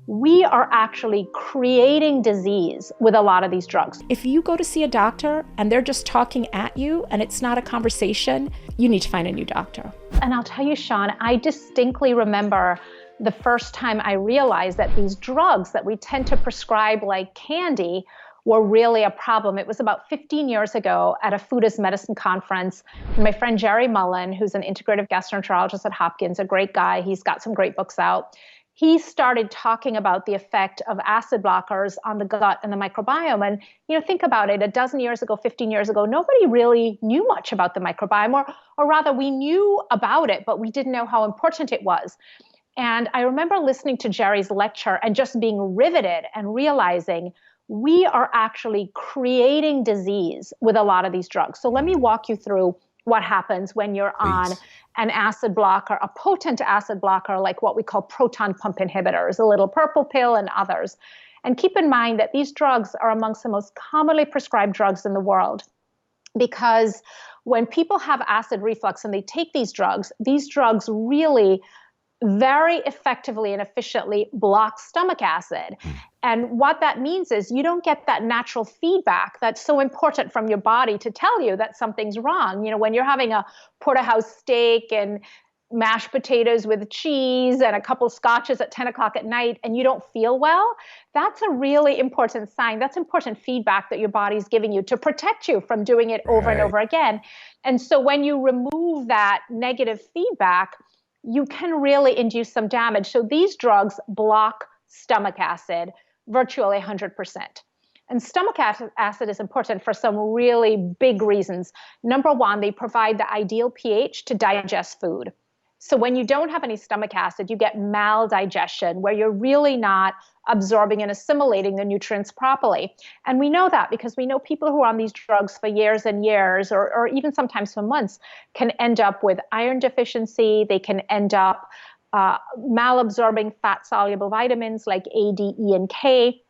we are actually creating disease with a lot of these drugs. If you go to see a doctor and they're just talking at you and it's not a conversation, you need to find a new doctor. And I'll tell you, Shawn, I distinctly remember the first time I realized that these drugs that we tend to prescribe like candy were really a problem. It was about 15 years ago at a food as medicine conference. My friend Jerry Mullen, who's an integrative gastroenterologist at Hopkins, a great guy, he's got some great books out. He started talking about the effect of acid blockers on the gut and the microbiome. And, think about it, a dozen years ago, 15 years ago, nobody really knew much about the microbiome, or rather we knew about it, but we didn't know how important it was. And I remember listening to Jerry's lecture and just being riveted and realizing we are actually creating disease with a lot of these drugs. So let me walk you through what happens when you're on an acid blocker, a potent acid blocker, like what we call proton-pump inhibitors, a little purple pill and others. And keep in mind that these drugs are amongst the most commonly prescribed drugs in the world, because when people have acid reflux and they take these drugs really very effectively and efficiently block stomach acid. And what that means is you don't get that natural feedback that's so important from your body to tell you that something's wrong. When you're having a porterhouse steak and mashed potatoes with cheese and a couple scotches at 10 o'clock at night and you don't feel well, that's a really important sign. That's important feedback that your body's giving you to protect you from doing it over and over again. And so when you remove that negative feedback, you can really induce some damage. So these drugs block stomach acid virtually 100%. And stomach acid is important for some really big reasons. Number one, they provide the ideal pH to digest food. So when you don't have any stomach acid, you get maldigestion, where you're really not absorbing and assimilating the nutrients properly. And we know that because we know people who are on these drugs for years and years, or even sometimes for months, can end up with iron deficiency. They can end up malabsorbing fat-soluble vitamins like A, D, E, and K.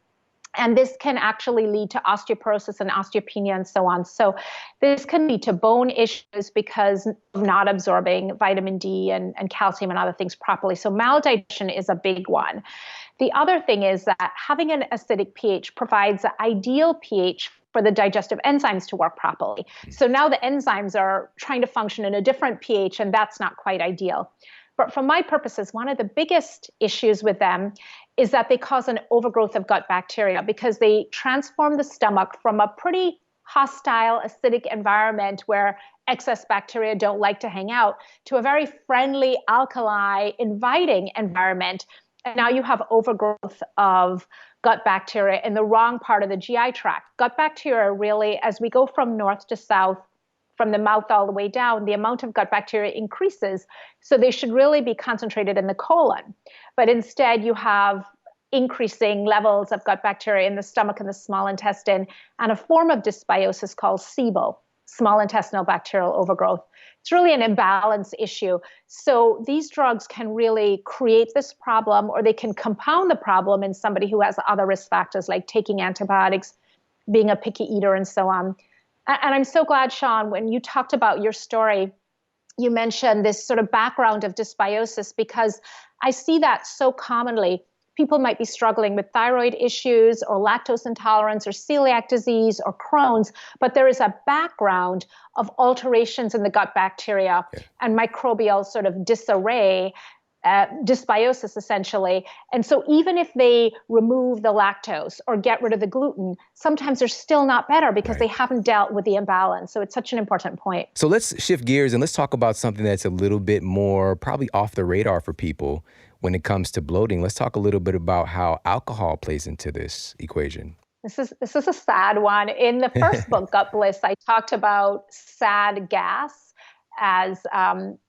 And this can actually lead to osteoporosis and osteopenia and so on. So this can lead to bone issues because of not absorbing vitamin D and calcium and other things properly. So maldigestion is a big one. The other thing is that having an acidic pH provides the ideal pH for the digestive enzymes to work properly. So now the enzymes are trying to function in a different pH, and that's not quite ideal. But for my purposes, one of the biggest issues with them is that they cause an overgrowth of gut bacteria because they transform the stomach from a pretty hostile, acidic environment where excess bacteria don't like to hang out to a very friendly, alkali, inviting environment. And now you have overgrowth of gut bacteria in the wrong part of the GI tract. Gut bacteria really, as we go from north to south, from the mouth all the way down, the amount of gut bacteria increases. So they should really be concentrated in the colon. But instead, you have increasing levels of gut bacteria in the stomach and the small intestine, and a form of dysbiosis called SIBO, small intestinal bacterial overgrowth. It's really an imbalance issue. So these drugs can really create this problem, or they can compound the problem in somebody who has other risk factors like taking antibiotics, being a picky eater, and so on. And I'm so glad, Shawn, when you talked about your story, you mentioned this sort of background of dysbiosis, because I see that so commonly. People might be struggling with thyroid issues or lactose intolerance or celiac disease or Crohn's, but there is a background of alterations in the gut bacteria and microbial sort of disarray, dysbiosis essentially. And so even if they remove the lactose or get rid of the gluten, sometimes they're still not better because they haven't dealt with the imbalance. So it's such an important point. So let's shift gears and let's talk about something that's a little bit more probably off the radar for people when it comes to bloating. Let's talk a little bit about how alcohol plays into this equation. This is a sad one. In the first book, Gut Bliss, I talked about sad gas as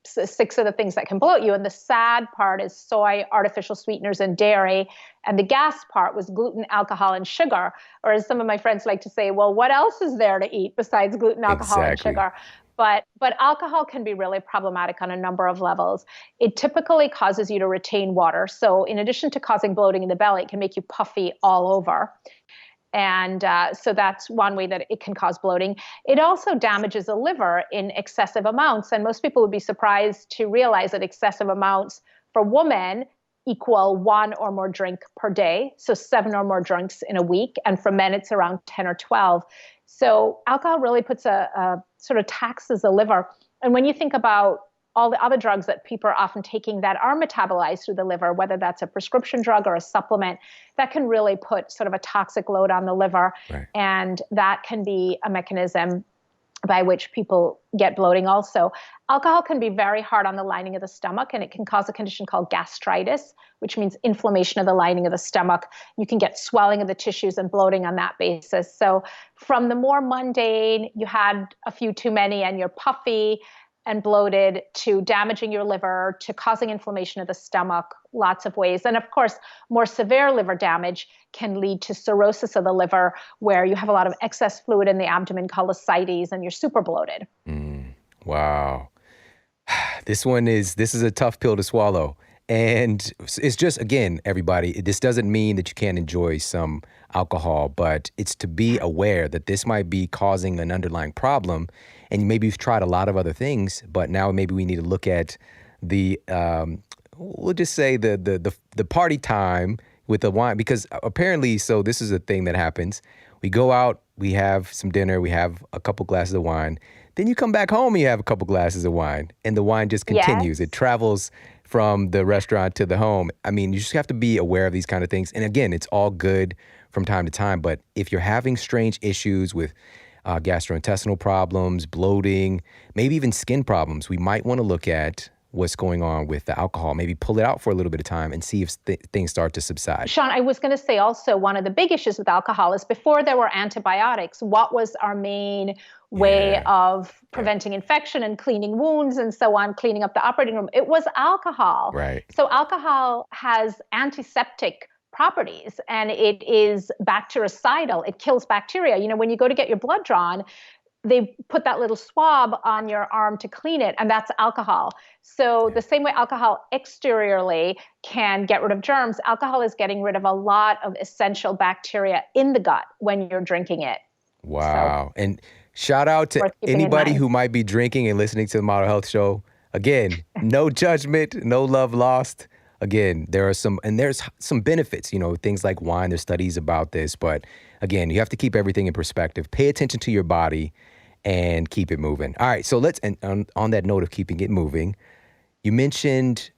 6 of the things that can bloat you. And the sad part is soy, artificial sweeteners, and dairy. And the gas part was gluten, alcohol, and sugar. Or as some of my friends like to say, well, what else is there to eat besides gluten, alcohol, and sugar? But alcohol can be really problematic on a number of levels. It typically causes you to retain water. So in addition to causing bloating in the belly, it can make you puffy all over. And so that's one way that it can cause bloating. It also damages the liver in excessive amounts. And most people would be surprised to realize that excessive amounts for women equal 1 or more drink per day. So 7 or more drinks in a week. And for men, it's around 10 or 12. So alcohol really puts a sort of taxes the liver. And when you think about all the other drugs that people are often taking that are metabolized through the liver, whether that's a prescription drug or a supplement, that can really put sort of a toxic load on the liver. Right. And that can be a mechanism by which people get bloating also. Alcohol can be very hard on the lining of the stomach, and it can cause a condition called gastritis, which means inflammation of the lining of the stomach. You can get swelling of the tissues and bloating on that basis. So from the more mundane, you had a few too many and you're puffy and bloated, to damaging your liver, to causing inflammation of the stomach, lots of ways. And of course, more severe liver damage can lead to cirrhosis of the liver, where you have a lot of excess fluid in the abdomen called ascites, and you're super bloated. Wow. This is a tough pill to swallow. And it's just, again, everybody, this doesn't mean that you can't enjoy some alcohol, but it's to be aware that this might be causing an underlying problem. And maybe you've tried a lot of other things, but now maybe we need to look at the, we'll just say the party time with the wine, because apparently, so this is a thing that happens. We go out, we have some dinner, we have a couple glasses of wine. Then you come back home and you have a couple glasses of wine, and the wine just continues. Yes. It travels from the restaurant to the home. I mean, you just have to be aware of these kind of things. And again, it's all good from time to time, but if you're having strange issues with gastrointestinal problems, bloating, maybe even skin problems, we might want to look at what's going on with the alcohol, maybe pull it out for a little bit of time and see if things start to subside. Shawn, I was going to say also, one of the big issues with alcohol is before there were antibiotics, what was our main way of preventing infection and cleaning wounds and so on, cleaning up the operating room? It was alcohol. Right. So alcohol has antiseptic properties, and it is bactericidal. It kills bacteria. You know, when you go to get your blood drawn, they put that little swab on your arm to clean it, and that's alcohol. So the same way alcohol exteriorly can get rid of germs, alcohol is getting rid of a lot of essential bacteria in the gut when you're drinking it. Wow. So, and shout out to anybody who might be drinking and listening to the Model Health Show. Again, no judgment, no love lost. Again, there's some benefits, things like wine. There's studies about this, but again, you have to keep everything in perspective. Pay attention to your body and keep it moving. All right, so on that note of keeping it moving, you mentioned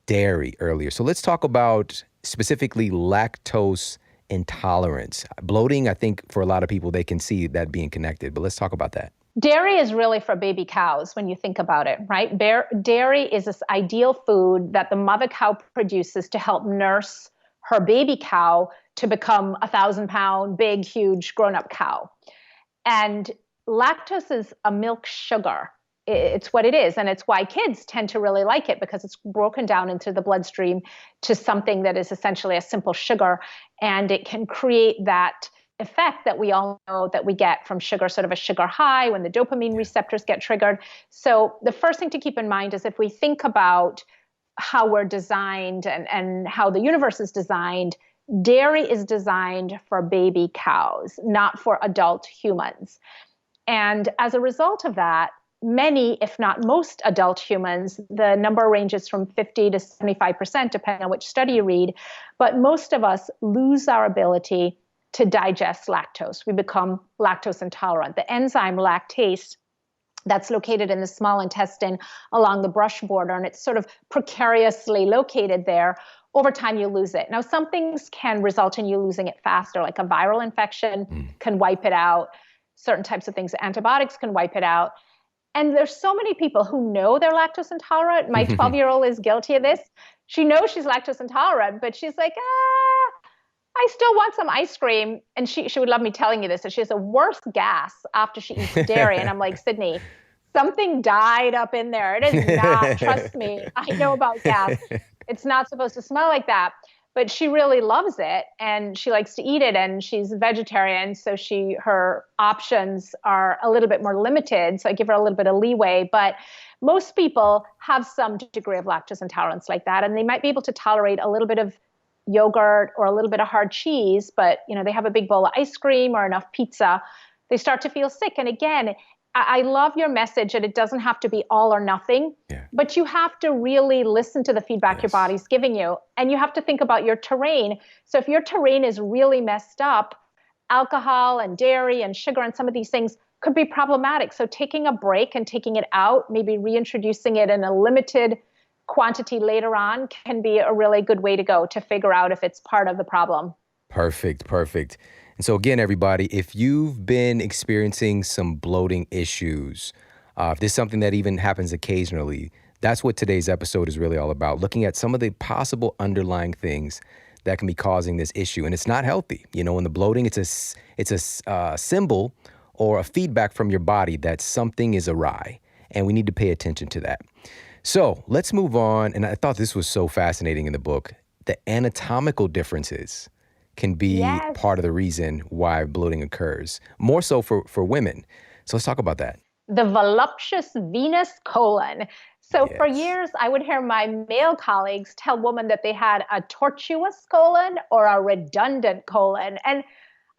dairy earlier. So let's talk about specifically lactose intolerance. Bloating, I think for a lot of people, they can see that being connected, but let's talk about that. Dairy is really for baby cows when you think about it, right? Dairy is this ideal food that the mother cow produces to help nurse her baby cow to become a 1,000-pound, big, huge, grown-up cow. And lactose is a milk sugar. It's what it is. And it's why kids tend to really like it, because it's broken down into the bloodstream to something that is essentially a simple sugar. And it can create that effect that we all know that we get from sugar, sort of a sugar high when the dopamine receptors get triggered. So the first thing to keep in mind is if we think about how we're designed and how the universe is designed, dairy is designed for baby cows, not for adult humans. And as a result of that, many, if not most adult humans, the number ranges from 50 to 75%, depending on which study you read, but most of us lose our ability to digest lactose. We become lactose intolerant. The enzyme lactase, that's located in the small intestine along the brush border, and it's sort of precariously located there. Over time, you lose it. Now, some things can result in you losing it faster, like a viral infection can wipe it out. Certain types of things, antibiotics can wipe it out. And there's so many people who know they're lactose intolerant. My 12-year-old is guilty of this. She knows she's lactose intolerant, but she's like, I still want some ice cream. And she would love me telling you this. So she has a worse gas after she eats dairy. And I'm like, Sydney, something died up in there. It is not, trust me, I know about gas. It's not supposed to smell like that. But she really loves it and she likes to eat it, and she's a vegetarian. So her options are a little bit more limited. So I give her a little bit of leeway. But most people have some degree of lactose intolerance like that. And they might be able to tolerate a little bit of yogurt or a little bit of hard cheese, but they have a big bowl of ice cream or enough pizza, they start to feel sick. And again, I love your message, and it doesn't have to be all or nothing, but you have to really listen to the feedback your body's giving you. And you have to think about your terrain. So if your terrain is really messed up, alcohol and dairy and sugar and some of these things could be problematic. So taking a break and taking it out, maybe reintroducing it in a limited quantity later on, can be a really good way to go to figure out if it's part of the problem. Perfect. And so again, everybody, if you've been experiencing some bloating issues, if this is something that even happens occasionally, that's what today's episode is really all about, looking at some of the possible underlying things that can be causing this issue. And it's not healthy. You know, in the bloating, it's a symbol or a feedback from your body that something is awry, and we need to pay attention to that. So let's move on. And I thought this was so fascinating in the book. The anatomical differences can be part of the reason why bloating occurs, more so for women. So let's talk about that. The voluptuous venous colon. So for years, I would hear my male colleagues tell women that they had a tortuous colon or a redundant colon. And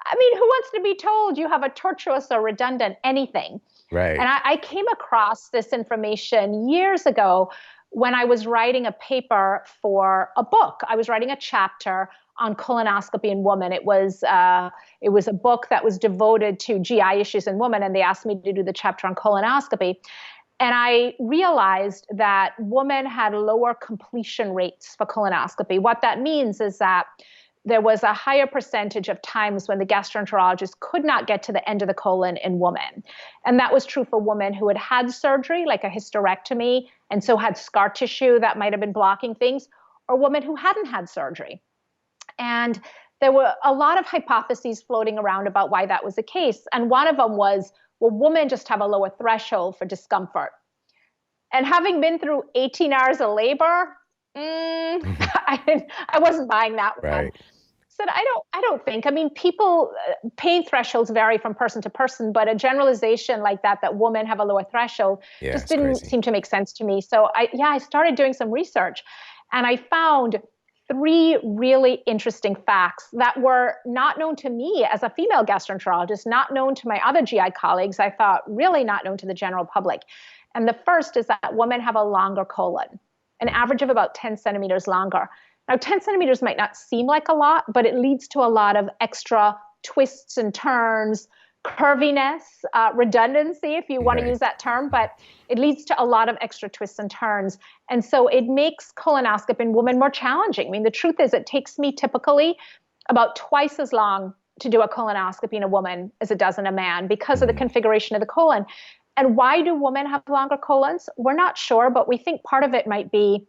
I mean, who wants to be told you have a tortuous or redundant anything? Right. And I came across this information years ago when I was writing a paper for a book. I was writing a chapter on colonoscopy in women. It was a book that was devoted to GI issues in women, and they asked me to do the chapter on colonoscopy. And I realized that women had lower completion rates for colonoscopy. What that means is that there was a higher percentage of times when the gastroenterologist could not get to the end of the colon in women. And that was true for women who had had surgery, like a hysterectomy, and so had scar tissue that might have been blocking things, or women who hadn't had surgery. And there were a lot of hypotheses floating around about why that was the case. And one of them was, well, women just have a lower threshold for discomfort. And having been through 18 hours of labor, I wasn't buying that one. Said, I don't think. I mean, pain thresholds vary from person to person, but a generalization like that women have a lower threshold just didn't seem to make sense to me. So I started doing some research, and I found 3 really interesting facts that were not known to me as a female gastroenterologist, not known to my other GI colleagues. I thought really not known to the general public. And the first is that women have a longer colon, an average of about 10 centimeters longer. Now, 10 centimeters might not seem like a lot, but it leads to a lot of extra twists and turns, curviness, redundancy, if you want to use that term, but it leads to a lot of extra twists and turns. And so it makes colonoscopy in women more challenging. I mean, the truth is it takes me typically about twice as long to do a colonoscopy in a woman as it does in a man because of the configuration of the colon. And why do women have longer colons? We're not sure, but we think part of it might be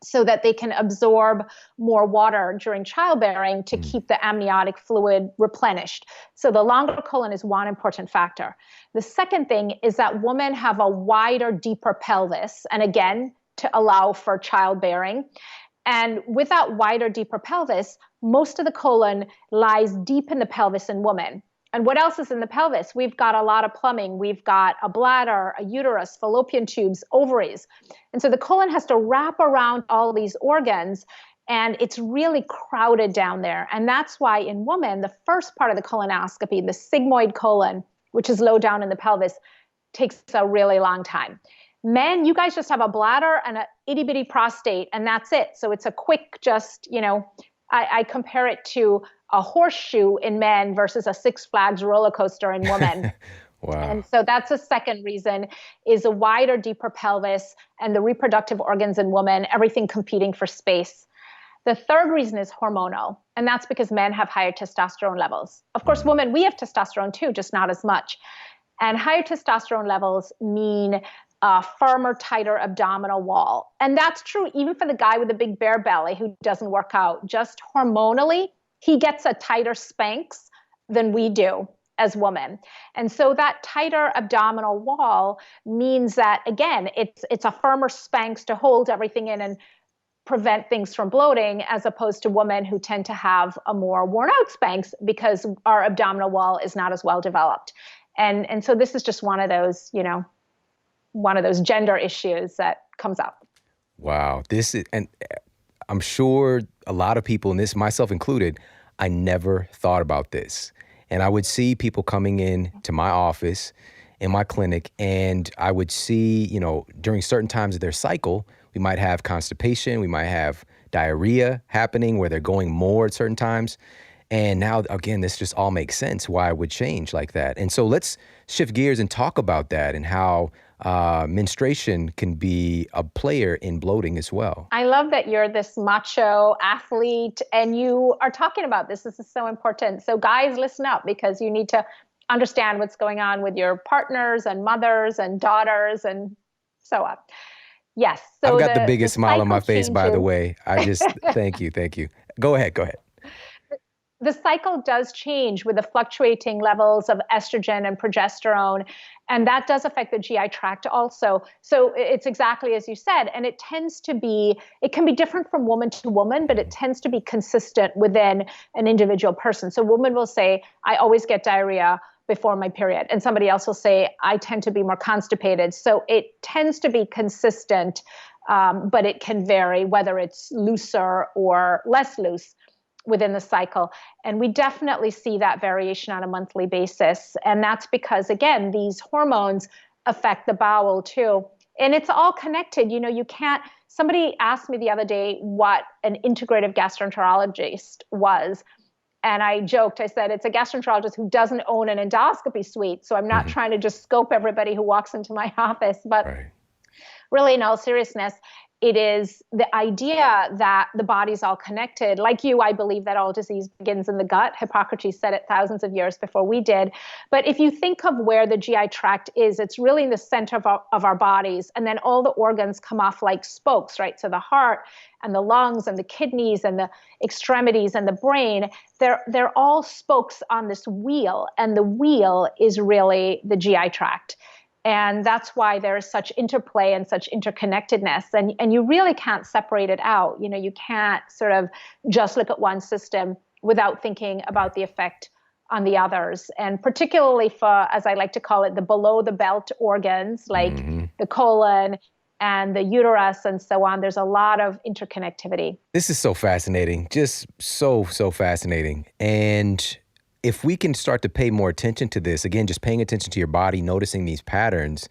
so that they can absorb more water during childbearing to keep the amniotic fluid replenished. So the longer colon is one important factor. The second thing is that women have a wider, deeper pelvis, and again, to allow for childbearing. And with that wider, deeper pelvis, most of the colon lies deep in the pelvis in women. And what else is in the pelvis? We've got a lot of plumbing. We've got a bladder, a uterus, fallopian tubes, ovaries. And so the colon has to wrap around all these organs, and it's really crowded down there. And that's why in women, the first part of the colonoscopy, the sigmoid colon, which is low down in the pelvis, takes a really long time. Men, you guys just have a bladder and an itty bitty prostate, and that's it. So it's a quick, just, I compare it to a horseshoe in men versus a Six Flags roller coaster in women. Wow. And so that's a second reason, is a wider, deeper pelvis and the reproductive organs in women, everything competing for space. The third reason is hormonal, and that's because men have higher testosterone levels. Of course, women, we have testosterone too, just not as much. And higher testosterone levels mean a firmer, tighter abdominal wall. And that's true even for the guy with a big bear belly who doesn't work out. Just hormonally, he gets a tighter Spanx than we do as women. And so that tighter abdominal wall means that, again, it's a firmer Spanx to hold everything in and prevent things from bloating, as opposed to women who tend to have a more worn out Spanx because our abdominal wall is not as well developed. And so this is just one of those, one of those gender issues that comes up. Wow. And I'm sure a lot of people, and this myself included, I never thought about this. And I would see people coming in to my office in my clinic, and I would see, during certain times of their cycle, we might have constipation, we might have diarrhea happening where they're going more at certain times. And now, again, this just all makes sense why it would change like that. And so let's shift gears and talk about that and how menstruation can be a player in bloating as well. I love that you're this macho athlete and you are talking about this. This is so important. So guys, listen up, because you need to understand what's going on with your partners and mothers and daughters and so on. Yes. So I've got the biggest smile on my face, by the changes. way. I just, thank you. Go ahead. The cycle does change with the fluctuating levels of estrogen and progesterone, and that does affect the GI tract also. So it's exactly as you said, and it can be different from woman to woman, but it tends to be consistent within an individual person. So women will say, I always get diarrhea before my period, and somebody else will say, I tend to be more constipated. So it tends to be consistent, but it can vary whether it's looser or less loose within the cycle. And we definitely see that variation on a monthly basis. And that's because, again, these hormones affect the bowel too. And it's all connected. Somebody asked me the other day what an integrative gastroenterologist was. And I joked, I said, it's a gastroenterologist who doesn't own an endoscopy suite. So I'm not trying to just scope everybody who walks into my office, but really, in all seriousness, it is the idea that the body's all connected. Like you, I believe that all disease begins in the gut. Hippocrates said it thousands of years before we did. But if you think of where the GI tract is, it's really in the center of our bodies. And then all the organs come off like spokes, right? So the heart and the lungs and the kidneys and the extremities and the brain, they're all spokes on this wheel. And the wheel is really the GI tract. And that's why there is such interplay and such interconnectedness. And you really can't separate it out. You can't sort of just look at one system without thinking about the effect on the others. And particularly for, as I like to call it, the below the belt organs, like the colon and the uterus and so on, there's a lot of interconnectivity. This is so fascinating, just so fascinating. And if we can start to pay more attention to this, again, just paying attention to your body, noticing these patterns,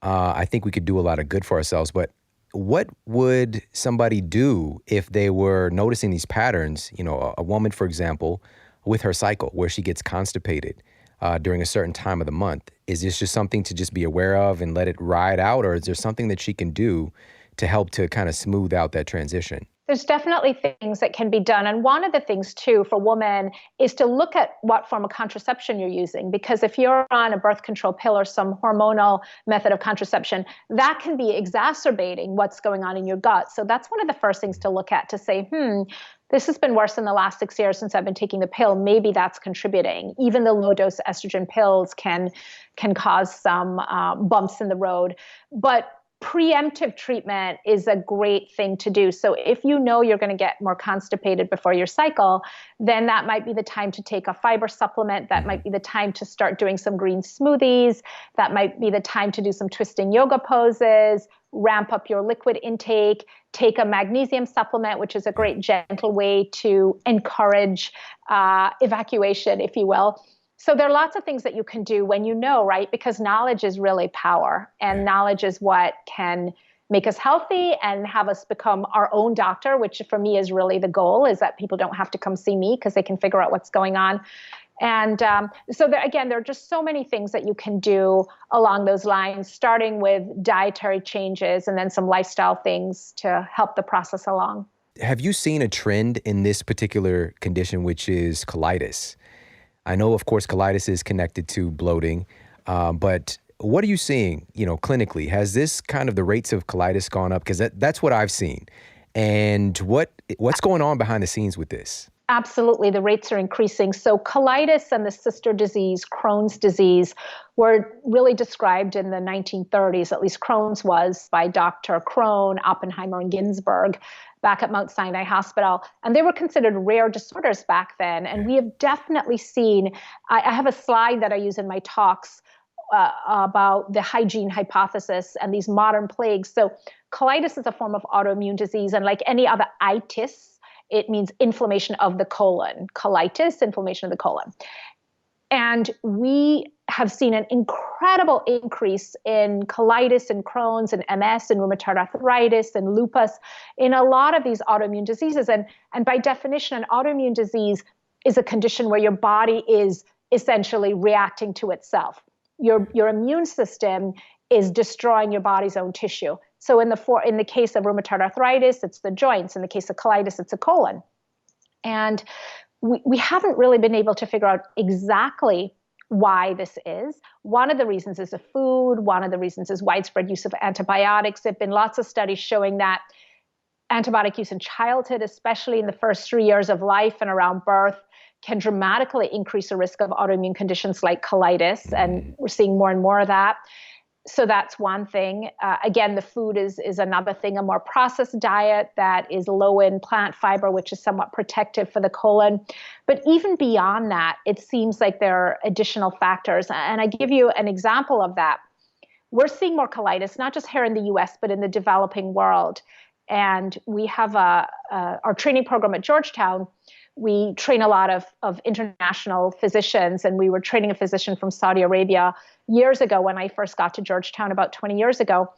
I think we could do a lot of good for ourselves. But what would somebody do if they were noticing these patterns? A woman, for example, with her cycle, where she gets constipated during a certain time of the month. Is this just something to just be aware of and let it ride out? Or is there something that she can do to help to kind of smooth out that transition? There's definitely things that can be done. And one of the things, too, for women is to look at what form of contraception you're using. Because if you're on a birth control pill or some hormonal method of contraception, that can be exacerbating what's going on in your gut. So that's one of the first things to look at, to say, this has been worse in the last 6 years since I've been taking the pill. Maybe that's contributing. Even the low-dose estrogen pills can cause some bumps in the road. But preemptive treatment is a great thing to do. So if you know you're going to get more constipated before your cycle, then that might be the time to take a fiber supplement. That might be the time to start doing some green smoothies. That might be the time to do some twisting yoga poses, ramp up your liquid intake, take a magnesium supplement, which is a great gentle way to encourage evacuation, if you will. So there are lots of things that you can do when you know, right? Because knowledge is really power, and knowledge is what can make us healthy and have us become our own doctor, which for me is really the goal, is that people don't have to come see me because they can figure out what's going on. And so there are just so many things that you can do along those lines, starting with dietary changes and then some lifestyle things to help the process along. Have you seen a trend in this particular condition, which is colitis? I know, of course, colitis is connected to bloating, but what are you seeing, clinically? Has this kind of the rates of colitis gone up? Because that's what I've seen. And what's going on behind the scenes with this? Absolutely, the rates are increasing. So colitis and the sister disease, Crohn's disease, were really described in the 1930s, at least Crohn's was, by Dr. Crohn, Oppenheimer, and Ginsburg back at Mount Sinai Hospital. And they were considered rare disorders back then. And we have definitely seen, I have a slide that I use in my talks about the hygiene hypothesis and these modern plagues. So colitis is a form of autoimmune disease. And like any other itis, it means inflammation of the colon. Colitis, inflammation of the colon. And we have seen an incredible increase in colitis and Crohn's and MS and rheumatoid arthritis and lupus in a lot of these autoimmune diseases. And by definition, an autoimmune disease is a condition where your body is essentially reacting to itself. Your immune system is destroying your body's own tissue. So in the case of rheumatoid arthritis, it's the joints. In the case of colitis, it's the colon. And we haven't really been able to figure out exactly why this is. One of the reasons is the food. One of the reasons is widespread use of antibiotics. There have been lots of studies showing that antibiotic use in childhood, especially in the first 3 years of life and around birth, can dramatically increase the risk of autoimmune conditions like colitis. And we're seeing more and more of that. So that's one thing. Again, the food is another thing, a more processed diet that is low in plant fiber, which is somewhat protective for the colon. But even beyond that, it seems like there are additional factors. And I give you an example of that. We're seeing more colitis, not just here in the US, but in the developing world. And we have our training program at Georgetown. We train a lot of international physicians, and we were training a physician from Saudi Arabia years ago when I first got to Georgetown about 20 years ago.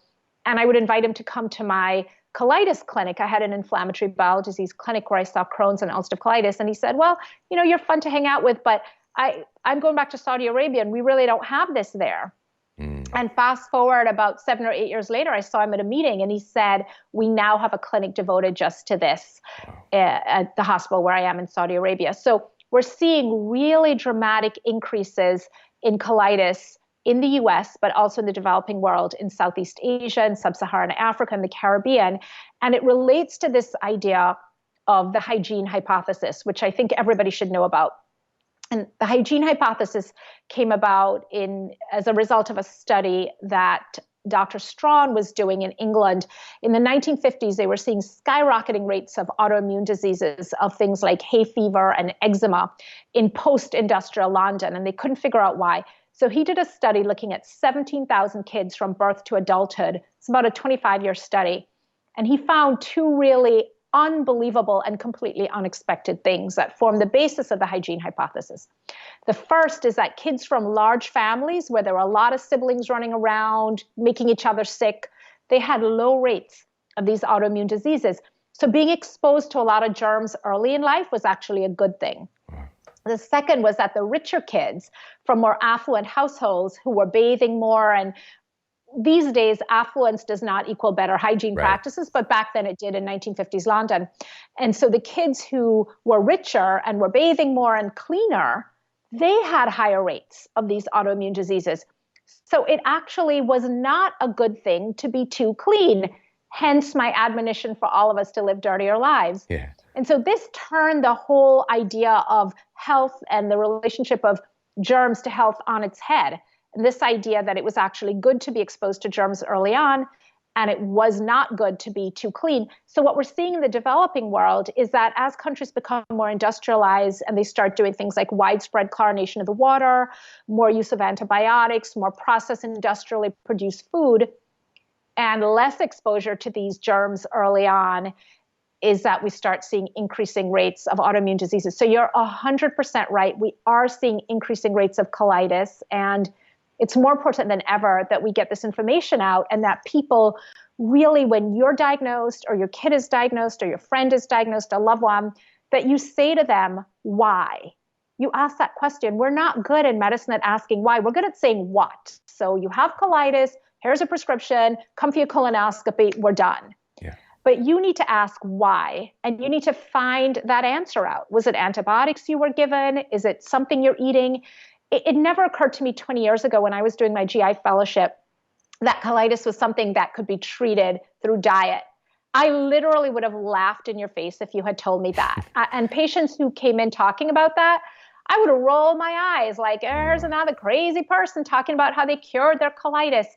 And I would invite him to come to my colitis clinic. I had an inflammatory bowel disease clinic where I saw Crohn's and ulcerative colitis. And he said, well, you're fun to hang out with, but I'm going back to Saudi Arabia and we really don't have this there. And fast forward about 7 or 8 years later, I saw him at a meeting and he said, we now have a clinic devoted just to this at the hospital where I am in Saudi Arabia. So we're seeing really dramatic increases in colitis in the US, but also in the developing world, in Southeast Asia and Sub-Saharan Africa and the Caribbean. And it relates to this idea of the hygiene hypothesis, which I think everybody should know about. And the hygiene hypothesis came about as a result of a study that Dr. Strawn was doing in England. In the 1950s, they were seeing skyrocketing rates of autoimmune diseases, of things like hay fever and eczema in post-industrial London, and they couldn't figure out why. So he did a study looking at 17,000 kids from birth to adulthood. It's about a 25-year study. And he found two really unbelievable and completely unexpected things that form the basis of the hygiene hypothesis. The first is that kids from large families where there were a lot of siblings running around, making each other sick, they had low rates of these autoimmune diseases. So being exposed to a lot of germs early in life was actually a good thing. The second was that the richer kids from more affluent households who were bathing more, and these days, affluence does not equal better hygiene practices, but back then it did in 1950s London. And so the kids who were richer and were bathing more and cleaner, they had higher rates of these autoimmune diseases. So it actually was not a good thing to be too clean, hence my admonition for all of us to live dirtier lives. Yeah. And so this turned the whole idea of health and the relationship of germs to health on its head. And this idea that it was actually good to be exposed to germs early on, and it was not good to be too clean. So what we're seeing in the developing world is that as countries become more industrialized and they start doing things like widespread chlorination of the water, more use of antibiotics, more processed industrially produced food, and less exposure to these germs early on, is that we start seeing increasing rates of autoimmune diseases. So you're 100% right. We are seeing increasing rates of colitis, and it's more important than ever that we get this information out, and that people really, when you're diagnosed or your kid is diagnosed or your friend is diagnosed, a loved one, that you say to them, why? You ask that question. We're not good in medicine at asking why. We're good at saying what. So you have colitis, here's a prescription, come for your colonoscopy, we're done. Yeah. But you need to ask why, and you need to find that answer out. Was it antibiotics you were given? Is it something you're eating? It never occurred to me 20 years ago when I was doing my GI fellowship that colitis was something that could be treated through diet. I literally would have laughed in your face if you had told me that. And patients who came in talking about that, I would roll my eyes like, there's another crazy person talking about how they cured their colitis.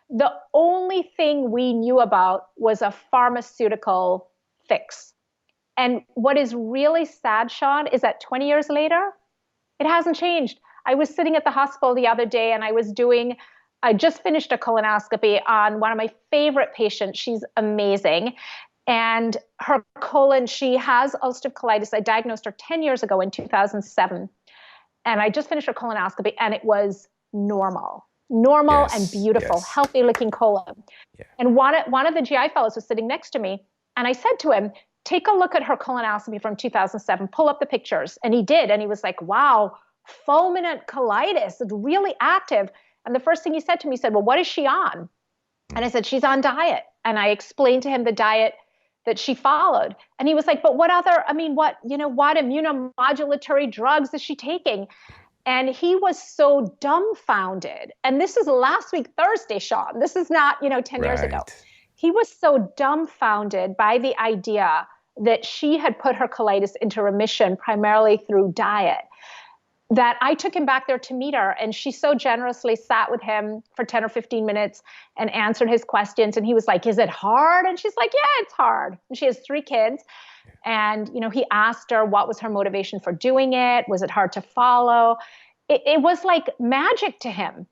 The only thing we knew about was a pharmaceutical fix. And what is really sad, Shawn, is that 20 years later, it hasn't changed. I was sitting at the hospital the other day and I just finished a colonoscopy on one of my favorite patients. She's amazing. And her colon, she has ulcerative colitis. I diagnosed her 10 years ago in 2007. And I just finished her colonoscopy and it was normal and beautiful, healthy looking colon. Yeah. And one of the GI fellows was sitting next to me. And I said to him, take a look at her colonoscopy from 2007, pull up the pictures. And he did. And he was like, wow, fulminant colitis, it's really active. And the first thing he said to me, he said, well, what is she on? And I said, she's on diet. And I explained to him the diet that she followed. And he was like, but what immunomodulatory drugs is she taking? And he was so dumbfounded. And this is last week, Thursday, Shawn. This is not, 10 years ago. He was so dumbfounded by the idea that she had put her colitis into remission primarily through diet, that I took him back there to meet her. And she so generously sat with him for 10 or 15 minutes and answered his questions. And he was like, is it hard? And she's like, yeah, it's hard. And she has 3 kids. And, he asked her what was her motivation for doing it. Was it hard to follow? It was like magic to him.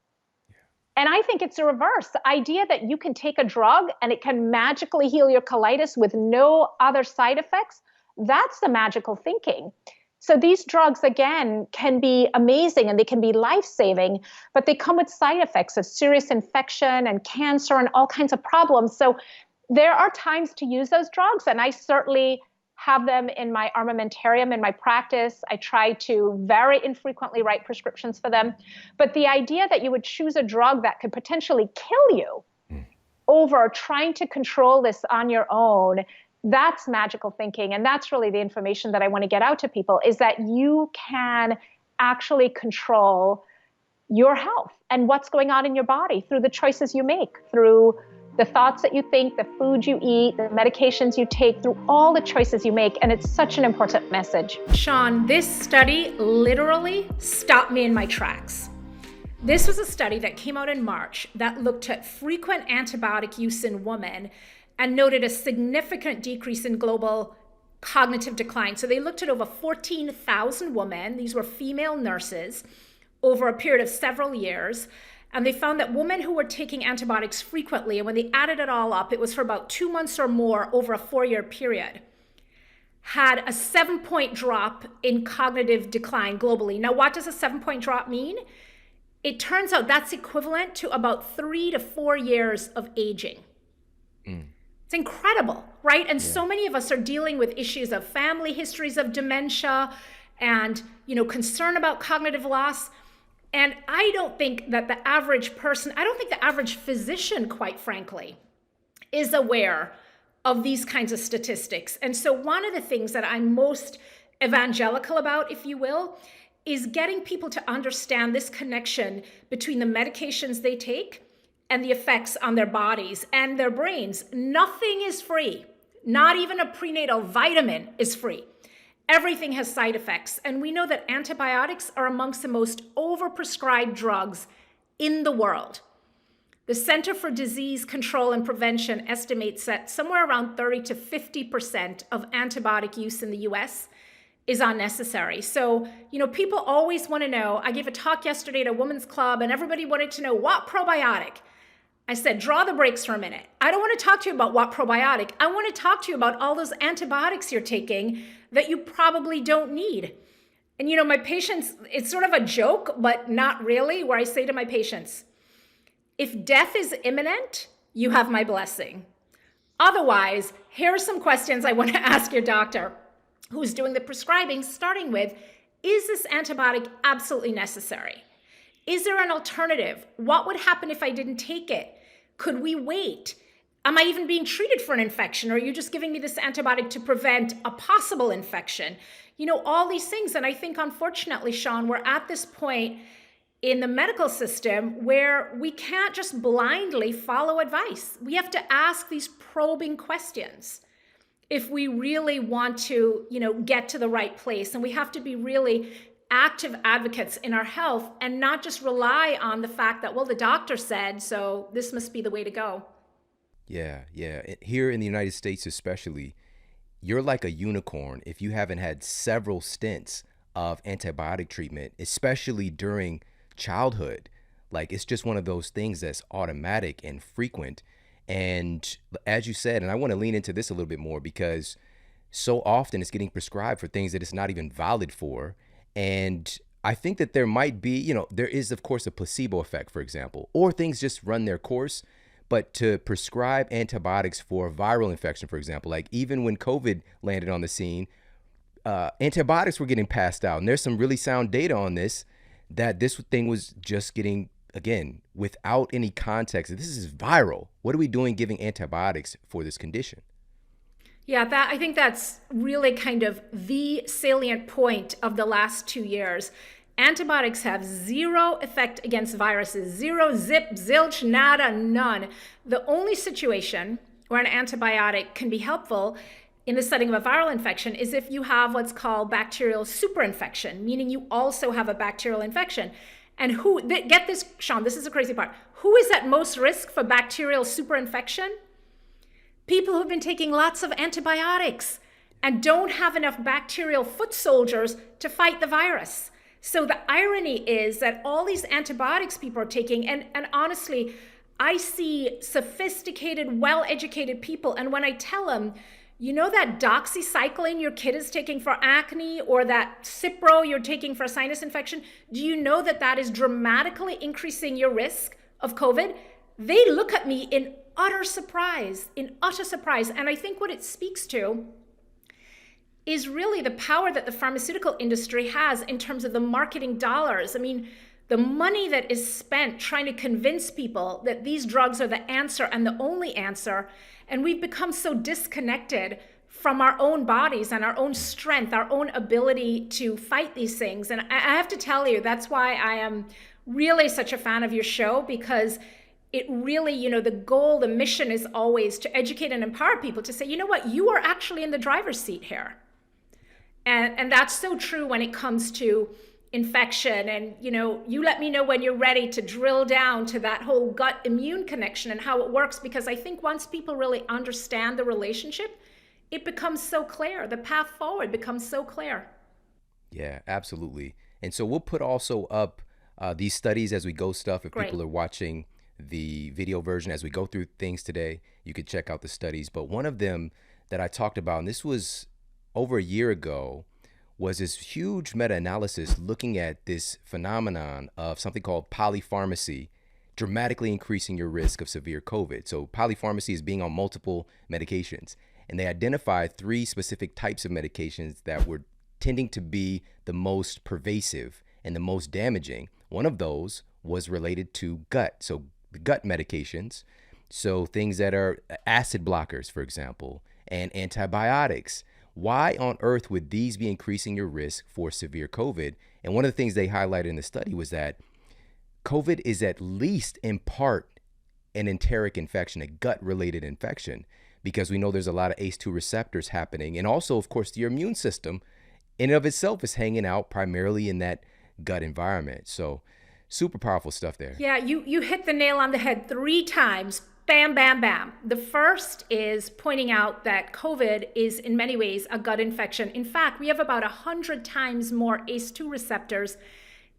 And I think it's the reverse. The idea that you can take a drug and it can magically heal your colitis with no other side effects, that's the magical thinking. So these drugs, again, can be amazing and they can be life-saving, but they come with side effects of serious infection and cancer and all kinds of problems. So there are times to use those drugs, and I certainly have them in my armamentarium in my practice. I try to very infrequently write prescriptions for them. But the idea that you would choose a drug that could potentially kill you over trying to control this on your own, that's magical thinking. And that's really the information that I want to get out to people, is that you can actually control your health and what's going on in your body through the choices you make, through the thoughts that you think, the food you eat, the medications you take, through all the choices you make. And it's such an important message. Shawn, this study literally stopped me in my tracks. This was a study that came out in March that looked at frequent antibiotic use in women and noted a significant decrease in global cognitive decline. So they looked at over 14,000 women. These were female nurses over a period of several years. And they found that women who were taking antibiotics frequently, and when they added it all up, it was for about 2 months or more over a 4-year period, had a 7-point drop in cognitive decline globally. Now, what does a 7-point drop mean? It turns out that's equivalent to about 3 to 4 years of aging. It's incredible, right? And so many of us are dealing with issues of family histories of dementia and, concern about cognitive loss. And I don't think that the average person, I don't think the average physician, quite frankly, is aware of these kinds of statistics. And so one of the things that I'm most evangelical about, if you will, is getting people to understand this connection between the medications they take and the effects on their bodies and their brains. Nothing is free. Not even a prenatal vitamin is free. Everything has side effects. And we know that antibiotics are amongst the most overprescribed drugs in the world. The Center for Disease Control and Prevention estimates that somewhere around 30 to 50% of antibiotic use in the US is unnecessary. So, people always want to know. I gave a talk yesterday at a women's club and everybody wanted to know what probiotic. I said, draw the brakes for a minute. I don't want to talk to you about what probiotic. I want to talk to you about all those antibiotics you're taking that you probably don't need. And my patients, it's sort of a joke, but not really, where I say to my patients, if death is imminent, you have my blessing. Otherwise, here are some questions I want to ask your doctor who's doing the prescribing, starting with, is this antibiotic absolutely necessary? Is there an alternative? What would happen if I didn't take it? Could we wait? Am I even being treated for an infection? Or are you just giving me this antibiotic to prevent a possible infection? All these things. And I think, unfortunately, Shawn, we're at this point in the medical system where we can't just blindly follow advice. We have to ask these probing questions if we really want to, get to the right place. And we have to be really active advocates in our health and not just rely on the fact that, well, the doctor said, so this must be the way to go. Yeah. Here in the United States especially, you're like a unicorn if you haven't had several stints of antibiotic treatment, especially during childhood. Like, it's just one of those things that's automatic and frequent. And as you said, and I want to lean into this a little bit more, because so often it's getting prescribed for things that it's not even valid for. And I think that there might be, there is, of course, a placebo effect, for example, or things just run their course. But to prescribe antibiotics for viral infection, for example, like even when COVID landed on the scene, antibiotics were getting passed out. And there's some really sound data on this, that this thing was just getting, again, without any context. This is viral. What are we doing giving antibiotics for this condition? Yeah, I think that's really kind of the salient point of the last 2 years. Antibiotics have zero effect against viruses, zero, zip, zilch, nada, none. The only situation where an antibiotic can be helpful in the setting of a viral infection is if you have what's called bacterial superinfection, meaning you also have a bacterial infection. And get this, Shawn, this is the crazy part. Who is at most risk for bacterial superinfection? People who've been taking lots of antibiotics and don't have enough bacterial foot soldiers to fight the virus. So the irony is that all these antibiotics people are taking, and honestly, I see sophisticated, well-educated people, and when I tell them, you know that doxycycline your kid is taking for acne, or that Cipro you're taking for a sinus infection, do you know that that is dramatically increasing your risk of COVID? They look at me in utter surprise. And I think what it speaks to is really the power that the pharmaceutical industry has in terms of the marketing dollars. I mean, the money that is spent trying to convince people that these drugs are the answer and the only answer, and we've become so disconnected from our own bodies and our own strength, our own ability to fight these things. And I have to tell you, that's why I am really such a fan of your show, because it really, the goal, the mission is always to educate and empower people to say, you know what, you are actually in the driver's seat here. And that's so true when it comes to infection. And, you let me know when you're ready to drill down to that whole gut immune connection and how it works, because I think once people really understand the relationship, it becomes so clear. The path forward becomes so clear. Yeah, absolutely. And so we'll put also up these studies as we go stuff. If people are watching the video version as we go through things today, you could check out the studies. But one of them that I talked about, and this was over a year ago, was this huge meta-analysis looking at this phenomenon of something called polypharmacy dramatically increasing your risk of severe COVID. So polypharmacy is being on multiple medications. And they identified 3 specific types of medications that were tending to be the most pervasive and the most damaging. One of those was related to gut. So gut medications. So things that are acid blockers, for example, and antibiotics. Why on earth would these be increasing your risk for severe COVID? And one of the things they highlighted in the study was that COVID is at least in part an enteric infection, a gut-related infection, because we know there's a lot of ACE2 receptors happening. And also, of course, your immune system in and of itself is hanging out primarily in that gut environment. So super powerful stuff there. Yeah, you hit the nail on the head 3 times. Bam, bam, bam. The first is pointing out that COVID is in many ways a gut infection. In fact, we have about 100 times more ACE2 receptors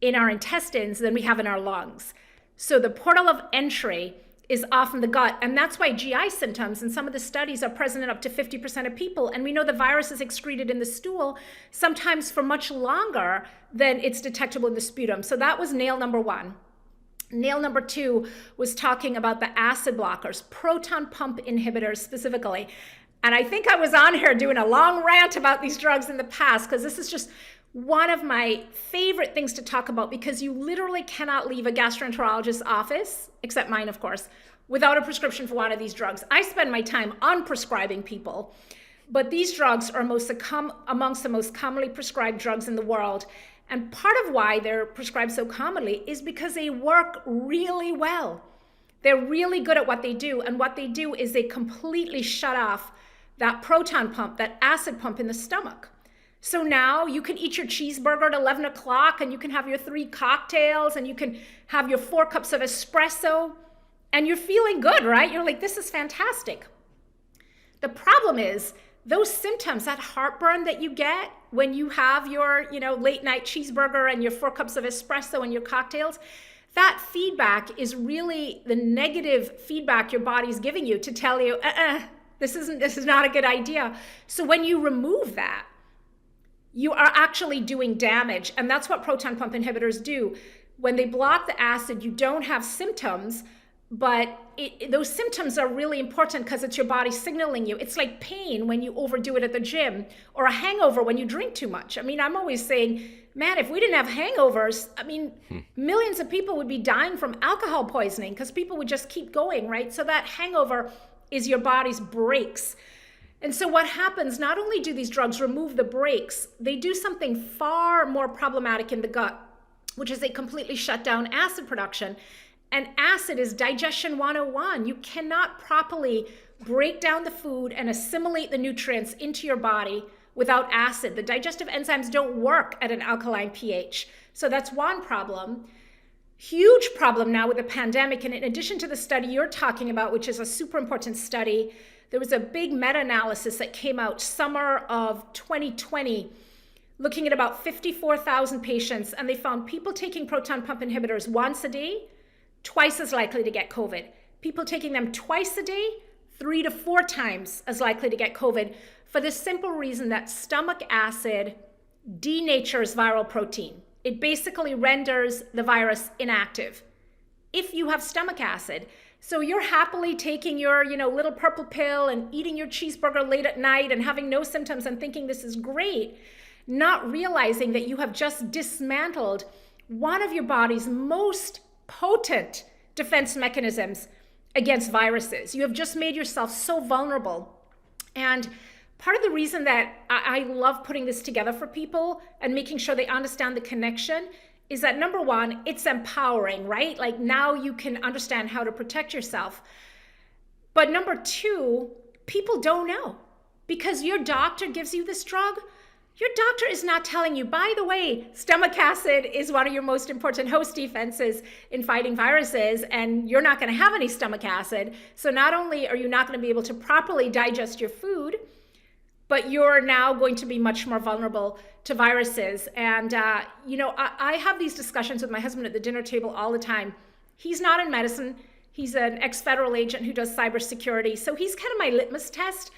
in our intestines than we have in our lungs. So the portal of entry is often the gut. And that's why GI symptoms in some of the studies are present in up to 50% of people. And we know the virus is excreted in the stool, sometimes for much longer than it's detectable in the sputum. So that was nail number 1. Nail number 2 was talking about the acid blockers, proton-pump inhibitors specifically. And I think I was on here doing a long rant about these drugs in the past, because this is just one of my favorite things to talk about, because you literally cannot leave a gastroenterologist's office, except mine, of course, without a prescription for one of these drugs. I spend my time unprescribing people, but these drugs are amongst the most commonly prescribed drugs in the world. And part of why they're prescribed so commonly is because they work really well. They're really good at what they do. And what they do is they completely shut off that proton pump, that acid pump in the stomach. So now you can eat your cheeseburger at 11 o'clock, and you can have your 3 cocktails, and you can have your 4 cups of espresso, and you're feeling good, right? You're like, this is fantastic. The problem is those symptoms, that heartburn that you get when you have your, late night cheeseburger and your 4 cups of espresso and your cocktails, that feedback is really the negative feedback your body's giving you to tell you, this is not a good idea. So when you remove that, you are actually doing damage. And that's what proton pump inhibitors do. When they block the acid, you don't have symptoms, but those symptoms are really important because it's your body signaling you. It's like pain when you overdo it at the gym, or a hangover when you drink too much. I mean, I'm always saying, man, if we didn't have hangovers, I mean, millions of people would be dying from alcohol poisoning because people would just keep going, right? So that hangover is your body's brakes. And so what happens, not only do these drugs remove the brakes, they do something far more problematic in the gut, which is they completely shut down acid production. And acid is digestion 101. You cannot properly break down the food and assimilate the nutrients into your body without acid. The digestive enzymes don't work at an alkaline pH. So that's one problem. Huge problem now with the pandemic. And in addition to the study you're talking about, which is a super important study, there was a big meta-analysis that came out summer of 2020, looking at about 54,000 patients, and they found people taking proton pump inhibitors once a day, twice as likely to get COVID. People taking them twice a day, 3 to 4 times as likely to get COVID, for the simple reason that stomach acid denatures viral protein. It basically renders the virus inactive if you have stomach acid. So you're happily taking your, little purple pill and eating your cheeseburger late at night and having no symptoms and thinking this is great, not realizing that you have just dismantled one of your body's most potent defense mechanisms against viruses. You have just made yourself so vulnerable. And part of the reason that I love putting this together for people and making sure they understand the connection is that, number one, it's empowering, right? Like, now you can understand how to protect yourself. But number two, people don't know, because your doctor gives you this drug. Your doctor is not telling you, by the way, stomach acid is one of your most important host defenses in fighting viruses, and you're not going to have any stomach acid. So not only are you not going to be able to properly digest your food, but you're now going to be much more vulnerable to viruses. And, I have these discussions with my husband at the dinner table all the time. He's not in medicine. He's an ex-federal agent who does cybersecurity. So he's kind of my litmus test.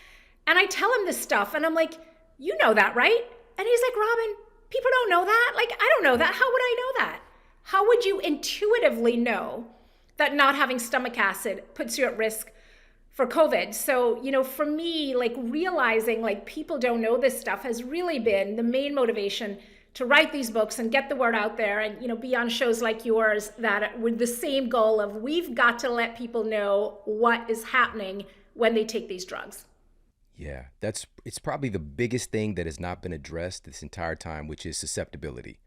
And I tell him this stuff, and I'm like, you know that, right? And he's like, Robynne, people don't know that. Like, I don't know that. How would I know that? How would you intuitively know that not having stomach acid puts you at risk for COVID? So, for me, like, realizing like people don't know this stuff has really been the main motivation to write these books and get the word out there and, be on shows like yours that with the same goal of, we've got to let people know what is happening when they take these drugs. Yeah, it's probably the biggest thing that has not been addressed this entire time, which is susceptibility,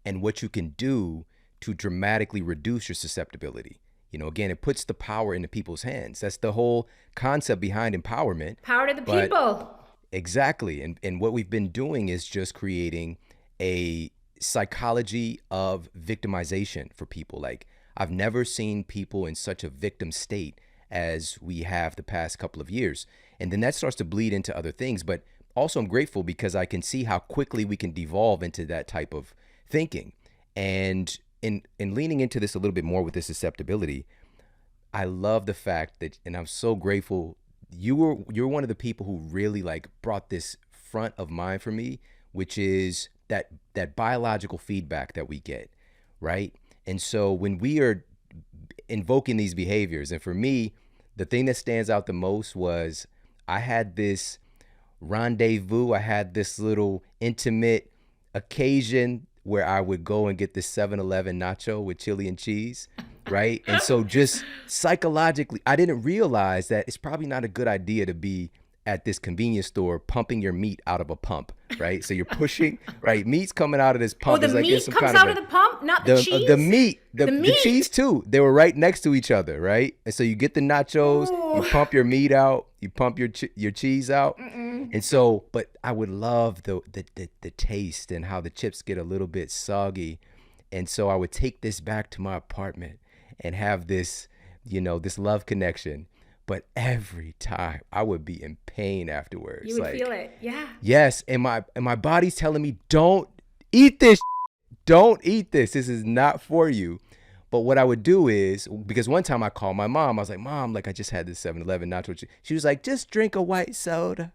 and what you can do to dramatically reduce your susceptibility. Again, it puts the power into people's hands. That's the whole concept behind empowerment. Power to the people. Exactly. And what we've been doing is just creating a psychology of victimization for people. Like, I've never seen people in such a victim state as we have the past couple of years. And then that starts to bleed into other things. But also, I'm grateful because I can see how quickly we can devolve into that type of thinking. And in leaning into this a little bit more with this susceptibility, I love the fact that, and I'm so grateful, you're one of the people who really like brought this front of mind for me, which is that biological feedback that we get, right? And so when we are invoking these behaviors, and for me, the thing that stands out the most was I had this rendezvous, I had this little intimate occasion where I would go and get this 7-Eleven nacho with chili and cheese, right? And so just psychologically, I didn't realize that it's probably not a good idea to be at this convenience store pumping your meat out of a pump, right? So you're pushing, right? Meat's coming out of this pump. Oh, the meat comes out of the pump, not the cheese? The meat, the cheese too. They were right next to each other, right? And so you get the nachos, you pump your meat out, you pump your cheese out. And so, but I would love the taste and how the chips get a little bit soggy. And so I would take this back to my apartment and have this, this love connection. But every time I would be in pain afterwards. You would feel it, yeah. Yes, and my body's telling me, don't eat this. Don't eat this. This is not for you. But what I would do is, because one time I called my mom, I was like, Mom, like I just had this 7-Eleven nacho. She was like, just drink a white soda.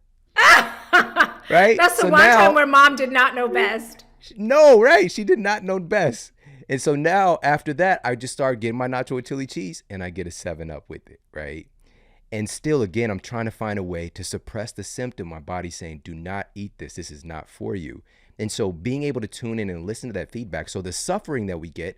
Right? That's the So one now, time where mom did not know best. no, right. She did not know best. And so now after that, I just started getting my nacho chili cheese and I get a 7-Up with it, right? And still, again, I'm trying to find a way to suppress the symptom. My body's saying, do not eat this. This is not for you. And so being able to tune in and listen to that feedback. So the suffering that we get,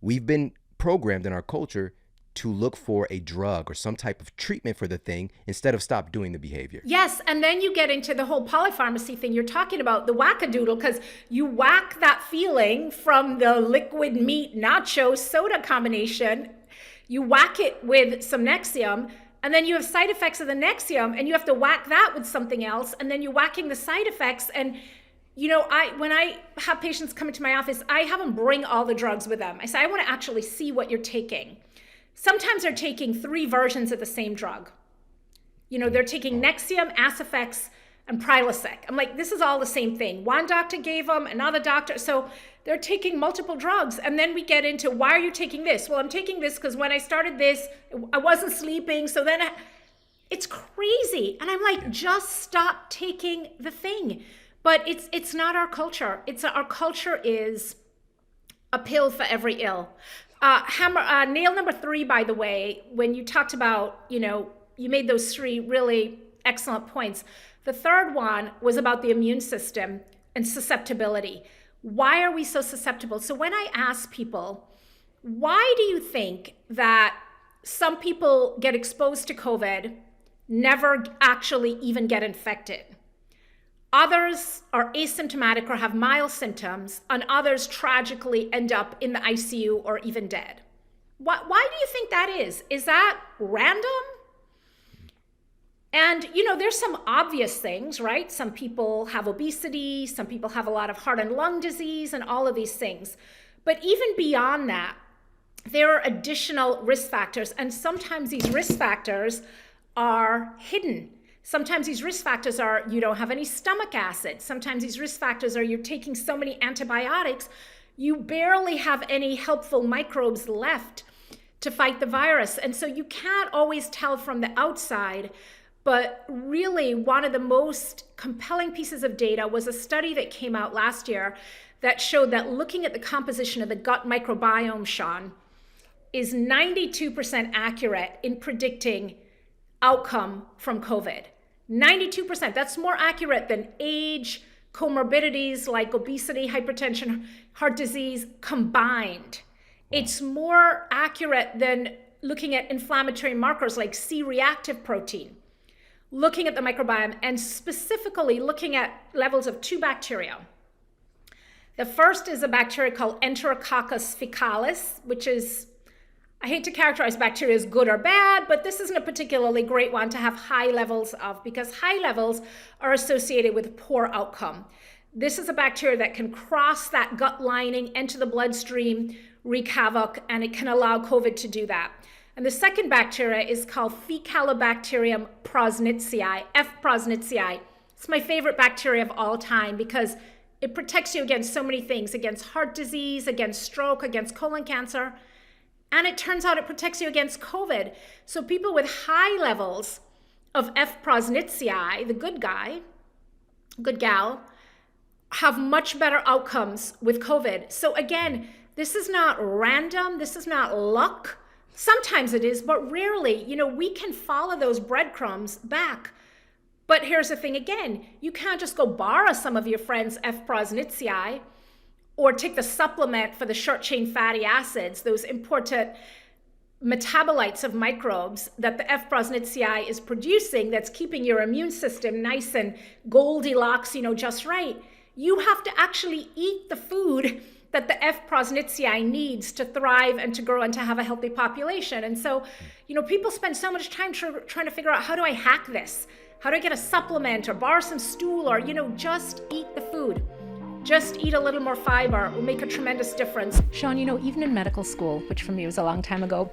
we've been programmed in our culture to look for a drug or some type of treatment for the thing instead of stop doing the behavior. Yes, and then you get into the whole polypharmacy thing you're talking about, the wackadoodle, because you whack that feeling from the liquid meat nacho soda combination, you whack it with some Nexium, and then you have side effects of the Nexium, and you have to whack that with something else, and then you're whacking the side effects. And you know, when I have patients come into my office, I have them bring all the drugs with them. I say, I want to actually see what you're taking. Sometimes they're taking 3 versions of the same drug. You know, they're taking Nexium, Acifex, and Prilosec. I'm like, this is all the same thing. One doctor gave them, another doctor. So they're taking multiple drugs. And then we get into, why are you taking this? Well, I'm taking this because when I started this, I wasn't sleeping. So then it's crazy. And I'm like, just stop taking the thing. But it's not our culture. Our culture is a pill for every ill. Nail number 3, by the way, when you talked about, you know, you made those 3 really excellent points. The third one was about the immune system and susceptibility. Why are we so susceptible? So when I ask people, why do you think that some people get exposed to COVID, never actually even get infected? Others are asymptomatic or have mild symptoms, and others tragically end up in the ICU or even dead. Why do you think that is? Is that random? And, you know, there's some obvious things, right? Some people have obesity, some people have a lot of heart and lung disease and all of these things. But even beyond that, there are additional risk factors, and sometimes these risk factors are hidden. Sometimes these risk factors are you don't have any stomach acid. Sometimes these risk factors are you're taking so many antibiotics, you barely have any helpful microbes left to fight the virus. And so you can't always tell from the outside. But really, one of the most compelling pieces of data was a study that came out last year that showed that looking at the composition of the gut microbiome, Shawn, is 92% accurate in predicting outcome from COVID. 92%. That's more accurate than age, comorbidities like obesity, hypertension, heart disease combined. It's more accurate than looking at inflammatory markers like C-reactive protein, looking at the microbiome, and specifically looking at levels of 2 bacteria. The first is a bacteria called Enterococcus faecalis, which is, I hate to characterize bacteria as good or bad, but this isn't a particularly great one to have high levels of, because high levels are associated with poor outcome. This is a bacteria that can cross that gut lining, enter the bloodstream, wreak havoc, and it can allow COVID to do that. And the second bacteria is called Faecalibacterium prausnitzii, F. prausnitzii. It's my favorite bacteria of all time because it protects you against so many things, against heart disease, against stroke, against colon cancer. And it turns out it protects you against COVID. So people with high levels of F. prausnitzii, the good guy, good gal, have much better outcomes with COVID. So again, this is not random. This is not luck. Sometimes it is, but rarely. You know, we can follow those breadcrumbs back. But here's the thing again, you can't just go borrow some of your friends' F. prausnitzii or take the supplement for the short-chain fatty acids, those important metabolites of microbes that the F. prausnitzii is producing that's keeping your immune system nice and Goldilocks, you know, just right. You have to actually eat the food that the F. prausnitzii needs to thrive and to grow and to have a healthy population. And so, you know, people spend so much time trying to figure out, how do I hack this? How do I get a supplement or borrow some stool, or, you know, just eat the food. Just eat a little more fiber. It will make a tremendous difference. Shawn, you know, even in medical school, which for me was a long time ago,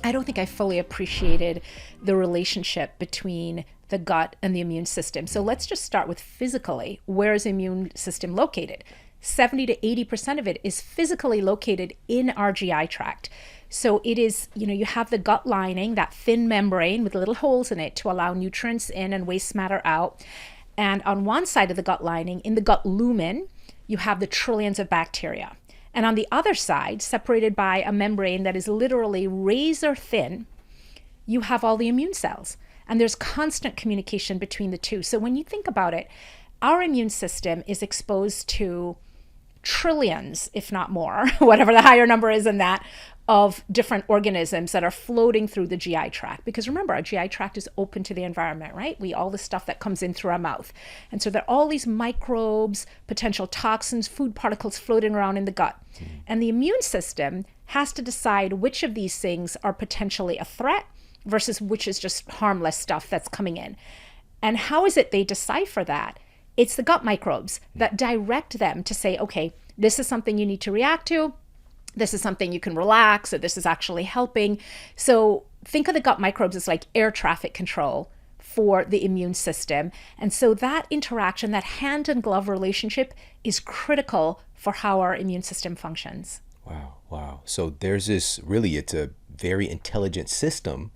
I don't think I fully appreciated the relationship between the gut and the immune system. So let's just start with physically. Where is the immune system located? 70 to 80% of it is physically located in our GI tract. So it is, you know, you have the gut lining, that thin membrane with little holes in it to allow nutrients in and waste matter out. And on one side of the gut lining, in the gut lumen, you have the trillions of bacteria. And on the other side, separated by a membrane that is literally razor thin, you have all the immune cells. And there's constant communication between the two. So when you think about it, our immune system is exposed to trillions, if not more, whatever the higher number is in that, of different organisms that are floating through the GI tract. Because remember, our GI tract is open to the environment, right? All the stuff that comes in through our mouth. And so there are all these microbes, potential toxins, food particles floating around in the gut. And the immune system has to decide which of these things are potentially a threat versus which is just harmless stuff that's coming in. And how is it they decipher that? It's the gut microbes that direct them to say, okay, this is something you need to react to. This is something you can relax, or this is actually helping. So think of the gut microbes as like air traffic control for the immune system. And so that interaction, that hand and glove relationship is critical for how our immune system functions. Wow. So there's this, really, it's a very intelligent system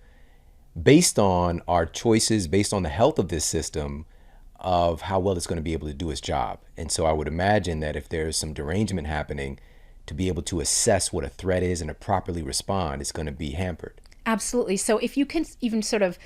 based on our choices, based on the health of this system, of how well it's going to be able to do its job. And so I would imagine that if there's some derangement happening, to be able to assess what a threat is and to properly respond, it's going to be hampered. Absolutely. So if you can even sort of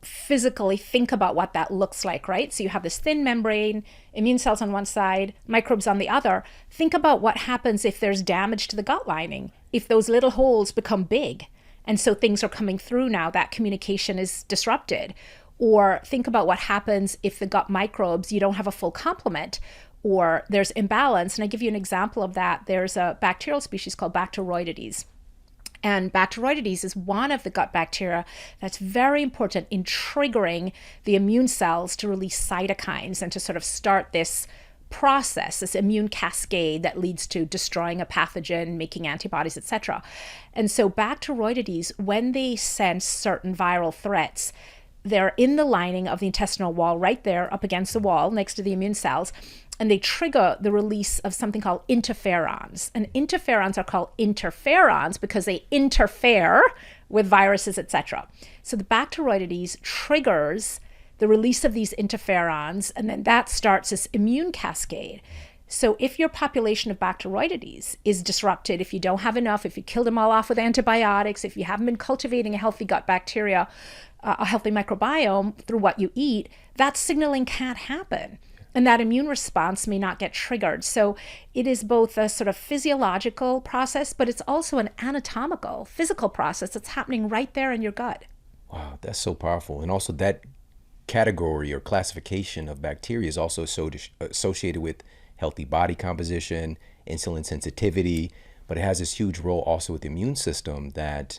physically think about what that looks like, right? So you have this thin membrane, immune cells on one side, microbes on the other. Think about what happens if there's damage to the gut lining, if those little holes become big. And so things are coming through now, that communication is disrupted. Or think about what happens if the gut microbes, you don't have a full complement, or there's imbalance. And I give you an example of that. There's a bacterial species called Bacteroidetes. And Bacteroidetes is one of the gut bacteria that's very important in triggering the immune cells to release cytokines and to sort of start this process, this immune cascade that leads to destroying a pathogen, making antibodies, etc. And so Bacteroidetes, when they sense certain viral threats, they're in the lining of the intestinal wall right there up against the wall next to the immune cells, and they trigger the release of something called interferons. And interferons are called interferons because they interfere with viruses, etc. So the Bacteroidetes triggers the release of these interferons, and then that starts this immune cascade. So if your population of Bacteroidetes is disrupted, if you don't have enough, if you killed them all off with antibiotics, if you haven't been cultivating a healthy gut bacteria, a healthy microbiome through what you eat, that signaling can't happen. And that immune response may not get triggered. So it is both a sort of physiological process, but it's also an anatomical, physical process that's happening right there in your gut. Wow, that's so powerful. And also that category or classification of bacteria is also associated with healthy body composition, insulin sensitivity, but it has this huge role also with the immune system that,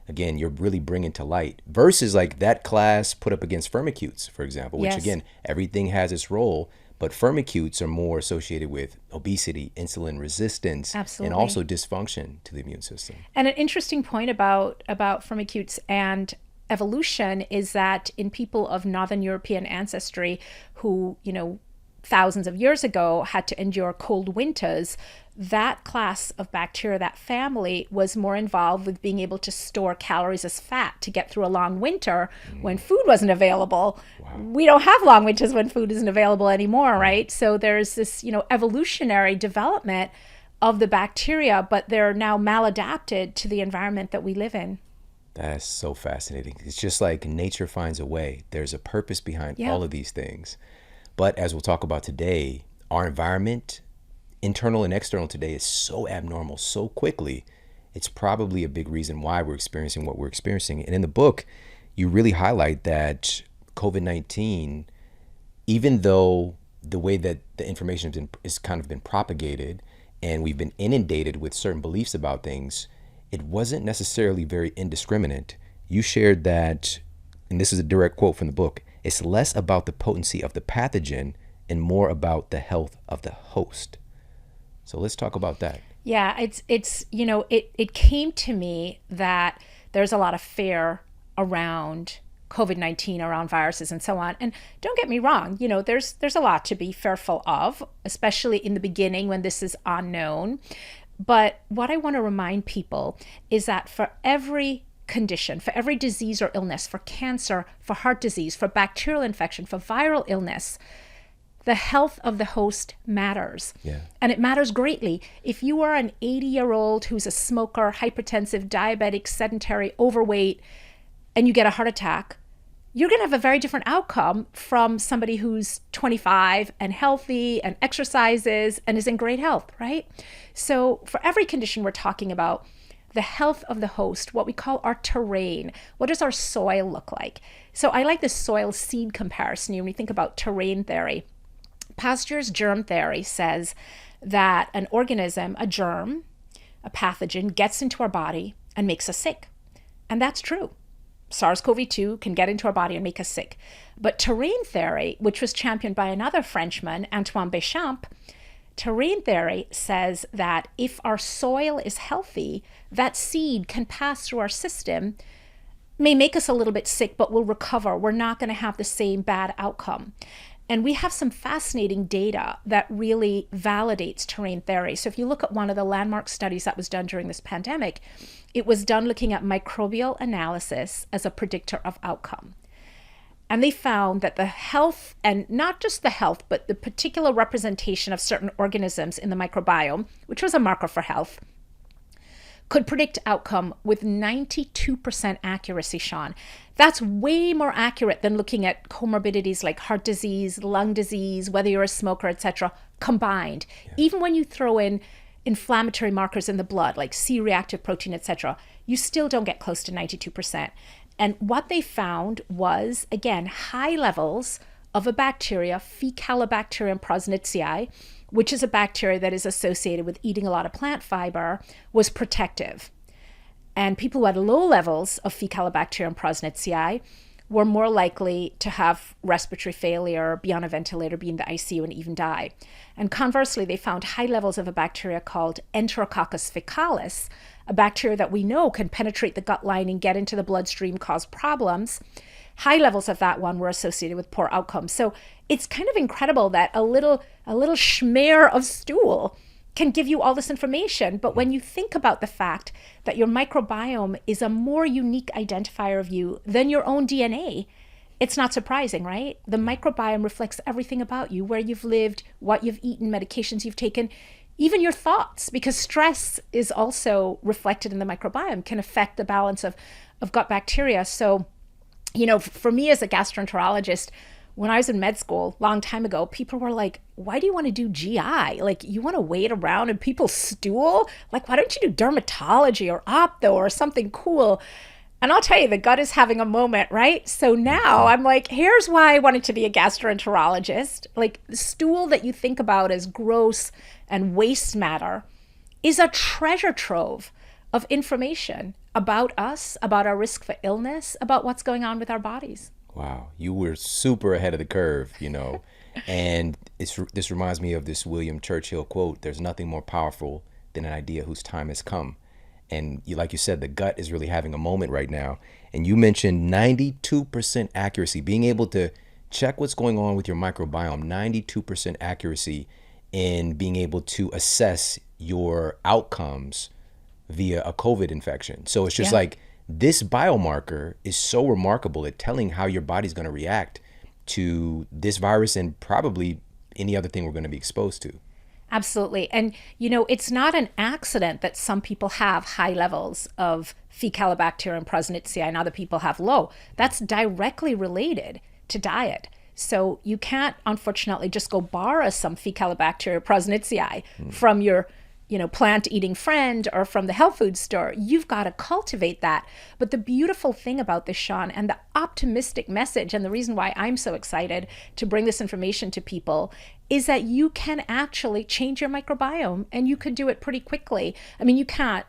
again, you're really bringing to light versus like that class put up against firmicutes, for example, which again, everything has its role, but firmicutes are more associated with obesity, insulin resistance, and also dysfunction to the immune system. And an interesting point about firmicutes and evolution is that in people of Northern European ancestry who, thousands of years ago had to endure cold winters, that class of bacteria, that family, was more involved with being able to store calories as fat to get through a long winter when food wasn't available. Wow. We don't have long winters when food isn't available anymore, right? So there's this, evolutionary development of the bacteria, but they're now maladapted to the environment that we live in. That's so fascinating. It's just like nature finds a way. There's a purpose behind all of these things. But as we'll talk about today, our environment, internal and external today, is so abnormal so quickly. It's probably a big reason why we're experiencing what we're experiencing. And in the book, you really highlight that COVID-19, even though the way that the information is kind of been propagated and we've been inundated with certain beliefs about things, it wasn't necessarily very indiscriminate. You shared that, and this is a direct quote from the book, it's less about the potency of the pathogen and more about the health of the host. So let's talk about that. Yeah, it came to me that there's a lot of fear around COVID-19, around viruses and so on. And don't get me wrong, there's a lot to be fearful of, especially in the beginning when this is unknown. But what I want to remind people is that for every condition, for every disease or illness, for cancer, for heart disease, for bacterial infection, for viral illness, the health of the host matters. Yeah. And it matters greatly. If you are an 80-year-old who's a smoker, hypertensive, diabetic, sedentary, overweight, and you get a heart attack, you're going to have a very different outcome from somebody who's 25 and healthy and exercises and is in great health, right? So for every condition we're talking about, the health of the host, what we call our terrain, what does our soil look like? So I like the soil seed comparison when we think about terrain theory. Pasteur's germ theory says that an organism, a germ, a pathogen, gets into our body and makes us sick. And that's true. SARS-CoV-2 can get into our body and make us sick. But terrain theory, which was championed by another Frenchman, Antoine Béchamp, terrain theory says that if our soil is healthy, that seed can pass through our system, may make us a little bit sick, but we'll recover. We're not going to have the same bad outcome. And we have some fascinating data that really validates terrain theory. So if you look at one of the landmark studies that was done during this pandemic, it was done looking at microbial analysis as a predictor of outcome. And they found that the health, and not just the health, but the particular representation of certain organisms in the microbiome, which was a marker for health, could predict outcome with 92% accuracy, Shawn. That's way more accurate than looking at comorbidities like heart disease, lung disease, whether you're a smoker, etc., combined. Yeah. Even when you throw in inflammatory markers in the blood, like C-reactive protein, etc., you still don't get close to 92%. And what they found was, again, high levels of a bacteria, Faecalibacterium prosnitziae, which is a bacteria that is associated with eating a lot of plant fiber, was protective. And people who had low levels of Faecalibacterium prosnitziae were more likely to have respiratory failure, be on a ventilator, be in the ICU, and even die. And conversely, they found high levels of a bacteria called Enterococcus faecalis, a bacteria that we know can penetrate the gut lining, get into the bloodstream, cause problems. High levels of that one were associated with poor outcomes. So it's kind of incredible that a little schmear of stool can give you all this information. But when you think about the fact that your microbiome is a more unique identifier of you than your own DNA, it's not surprising, right? The microbiome reflects everything about you, where you've lived, what you've eaten, medications you've taken, even your thoughts, because stress is also reflected in the microbiome, can affect the balance of gut bacteria. So, you know, for me as a gastroenterologist, when I was in med school a long time ago, people were like, why do you want to do GI? Like, you want to wait around in people's stool? Like, why don't you do dermatology or ophtho or something cool? And I'll tell you, the gut is having a moment, right? So now I'm like, here's why I wanted to be a gastroenterologist. Like, the stool that you think about as gross and waste matter is a treasure trove of information about us, about our risk for illness, about what's going on with our bodies. Wow, you were super ahead of the curve, you know. And this reminds me of this William Churchill quote: "There's nothing more powerful than an idea whose time has come." And like you said, the gut is really having a moment right now. And you mentioned 92% accuracy, being able to check what's going on with your microbiome, 92% accuracy in being able to assess your outcomes via a COVID infection. So it's just like, this biomarker is so remarkable at telling how your body's going to react to this virus and probably any other thing we're going to be exposed to. Absolutely. And, you know, it's not an accident that some people have high levels of Faecalibacterium prosnitziae and other people have low. That's directly related to diet. So you can't, unfortunately, just go borrow some Faecalibacterium prosnitziae from your plant-eating friend or from the health food store. You've got to cultivate that. But the beautiful thing about this, Shawn, and the optimistic message, and the reason why I'm so excited to bring this information to people, is that you can actually change your microbiome, and you could do it pretty quickly. I mean, you can't,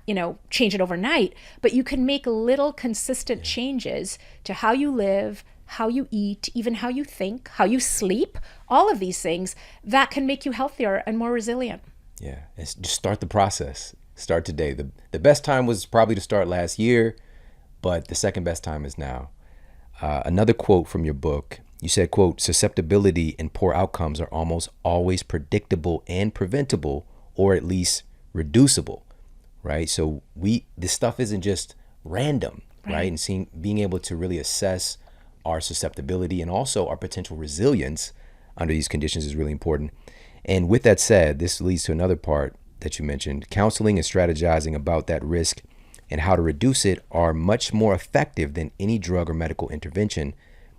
change it overnight, but you can make little consistent changes to how you live, how you eat, even how you think, how you sleep, all of these things that can make you healthier and more resilient. Yeah, it's just start the process. Start today. The best time was probably to start last year, but the second best time is now. Another quote from your book, you said, quote, "Susceptibility and poor outcomes are almost always predictable and preventable, or at least reducible," right? So this stuff isn't just random. right? And being able to really assess our susceptibility and also our potential resilience under these conditions is really important. And with that said, this leads to another part that you mentioned. Counseling and strategizing about that risk and how to reduce it are much more effective than any drug or medical intervention,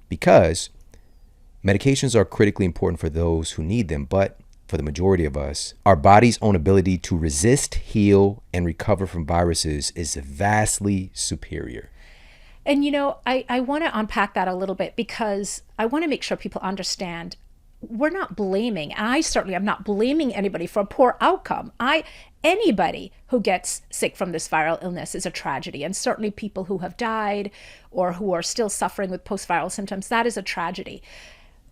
because medications are critically important for those who need them, but for the majority of us, our body's own ability to resist, heal, and recover from viruses is vastly superior. And I want to unpack that a little bit, because I want to make sure people understand we're not blaming, and I certainly am not blaming anybody for a poor outcome. Anybody who gets sick from this viral illness is a tragedy, and certainly people who have died or who are still suffering with post-viral symptoms, that is a tragedy.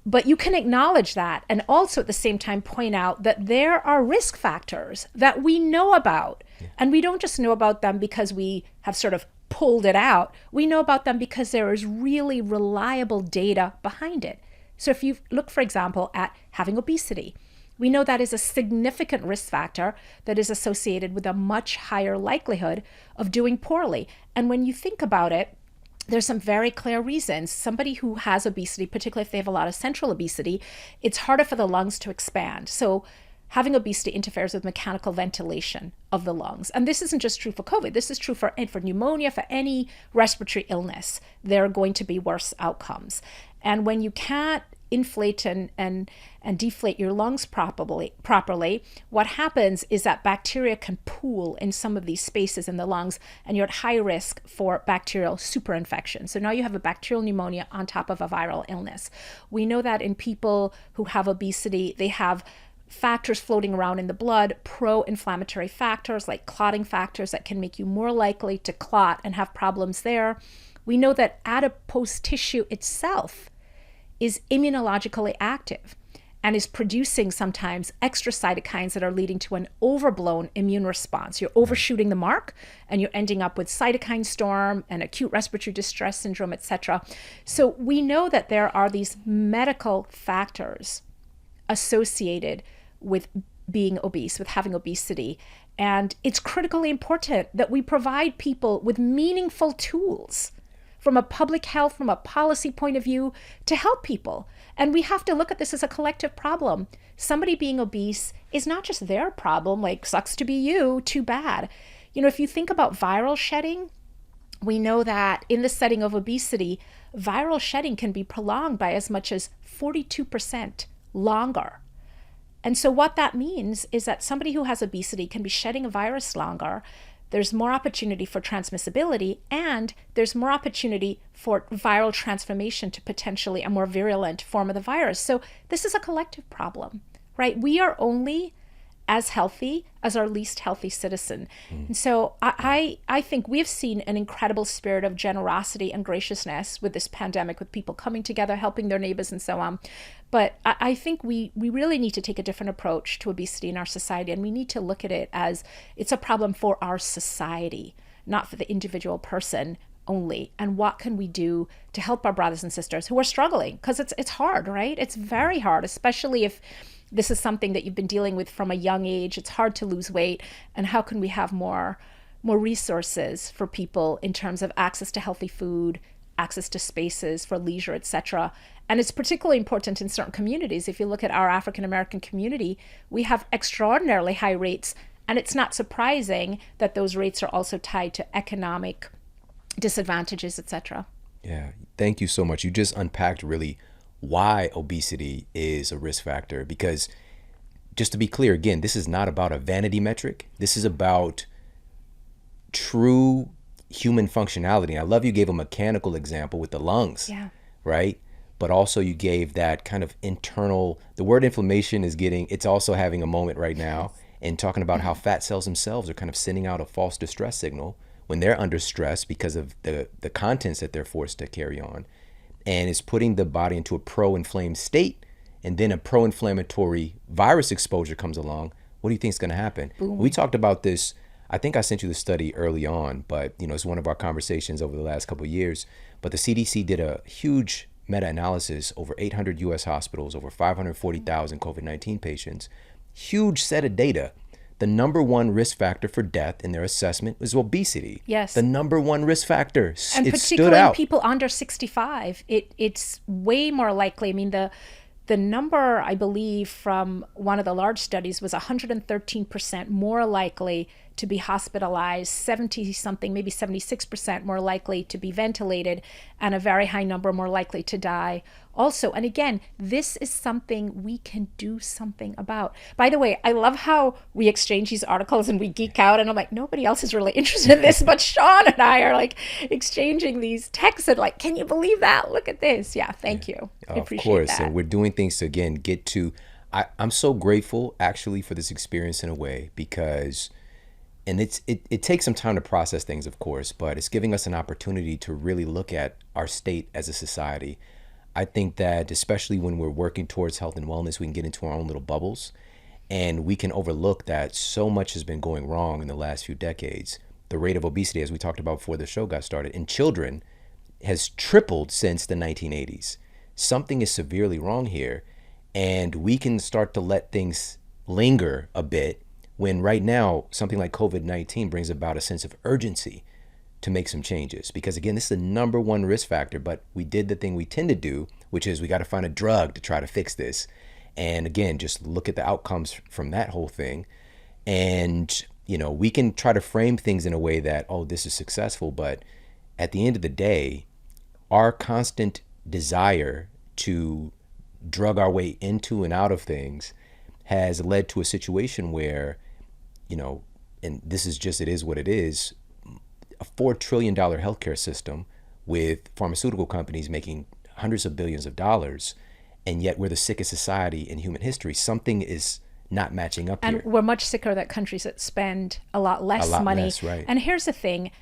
But you can acknowledge that and also at the same time point out that there are risk factors that we know about. Yeah. And we don't just know about them because we have sort of pulled it out. We know about them because there is really reliable data behind it. So if you look, for example, at having obesity, we know that is a significant risk factor that is associated with a much higher likelihood of doing poorly. And when you think about it, there's some very clear reasons. Somebody who has obesity, particularly if they have a lot of central obesity, it's harder for the lungs to expand. So having obesity interferes with mechanical ventilation of the lungs. And this isn't just true for COVID. This is true for pneumonia, for any respiratory illness. There are going to be worse outcomes. And when you can't inflate and deflate your lungs properly, what happens is that bacteria can pool in some of these spaces in the lungs, and you're at high risk for bacterial superinfection. So now you have a bacterial pneumonia on top of a viral illness. We know that in people who have obesity, they have factors floating around in the blood, pro-inflammatory factors like clotting factors that can make you more likely to clot and have problems there. We know that adipose tissue itself is immunologically active and is producing sometimes extra cytokines that are leading to an overblown immune response. You're overshooting the mark and you're ending up with cytokine storm and acute respiratory distress syndrome, etc. So we know that there are these medical factors associated with being obese, with having obesity. And it's critically important that we provide people with meaningful tools from a public health, from a policy point of view, to help people. And we have to look at this as a collective problem. Somebody being obese is not just their problem, like, sucks to be you, too bad. If you think about viral shedding, we know that in the setting of obesity, viral shedding can be prolonged by as much as 42% longer. And so what that means is that somebody who has obesity can be shedding a virus longer. There's more opportunity for transmissibility, and there's more opportunity for viral transformation to potentially a more virulent form of the virus. So this is a collective problem, right? We are only as healthy as our least healthy citizen. And so I think we've seen an incredible spirit of generosity and graciousness with this pandemic, with people coming together, helping their neighbors and so on. But I think we really need to take a different approach to obesity in our society, and we need to look at it as it's a problem for our society, not for the individual person only. And what can we do to help our brothers and sisters who are struggling? Because it's hard, right? It's very hard, especially if this is something that you've been dealing with from a young age. It's hard to lose weight. And how can we have more resources for people in terms of access to healthy food, access to spaces for leisure, etc. And it's particularly important in certain communities. If you look at our African American community, we have extraordinarily high rates. And it's not surprising that those rates are also tied to economic disadvantages, etc. Yeah, thank you so much. You just unpacked really why obesity is a risk factor, because just to be clear, again, this is not about a vanity metric. This is about true human functionality. I love you gave a mechanical example with the lungs, right? But also you gave that kind of internal, the word inflammation it's also having a moment right now, and talking about how fat cells themselves are kind of sending out a false distress signal when they're under stress because of the contents that they're forced to carry on. And it's putting the body into a pro-inflamed state, and then a pro-inflammatory virus exposure comes along. What do you think is going to happen? Boom. We talked about this. I think I sent you the study early on, but it's one of our conversations over the last couple of years. But the CDC did a huge meta-analysis over 800 U.S. hospitals, over 540,000 COVID-19 patients, huge set of data the number one risk factor for death in their assessment was obesity. Yes. The number one risk factor. And it stood particularly in out. people under 65, it's way more likely. I mean, the number, I believe, from one of the large studies was 113% more likely to be hospitalized, 70-something, maybe 76% more likely to be ventilated, and a very high number more likely to die also. And again, this is something we can do something about. By the way, I love how we exchange these articles and we geek out, and I'm like, nobody else is really interested in this, but Shawn and I are like exchanging these texts and like, can you believe that? Look at this. Yeah, thank you. I appreciate Of course. that. And we're doing things to, again, get to, I'm so grateful actually for this experience in a way, because, and it takes some time to process things, of course, but it's giving us an opportunity to really look at our state as a society. I think that especially when we're working towards health and wellness, we can get into our own little bubbles, and we can overlook that so much has been going wrong in the last few decades. The rate of obesity, as we talked about before the show got started, in children has tripled since the 1980s. Something is severely wrong here, and we can start to let things linger a bit when right now something like COVID-19 brings about a sense of urgency to make some changes. Because again, this is the number one risk factor, but we did the thing we tend to do, which is we got to find a drug to try to fix this. And again, just look at the outcomes from that whole thing. And, you know, we can try to frame things in a way that, oh, this is successful. But at the end of the day, our constant desire to drug our way into and out of things has led to a situation where, you know, and this is just, it is what it is, a $4 trillion healthcare system with pharmaceutical companies making hundreds of billions of dollars, and yet we're the sickest society in human history. Something is not matching up here. And we're much sicker than countries that spend a lot less money. Less, right. And here's the thing.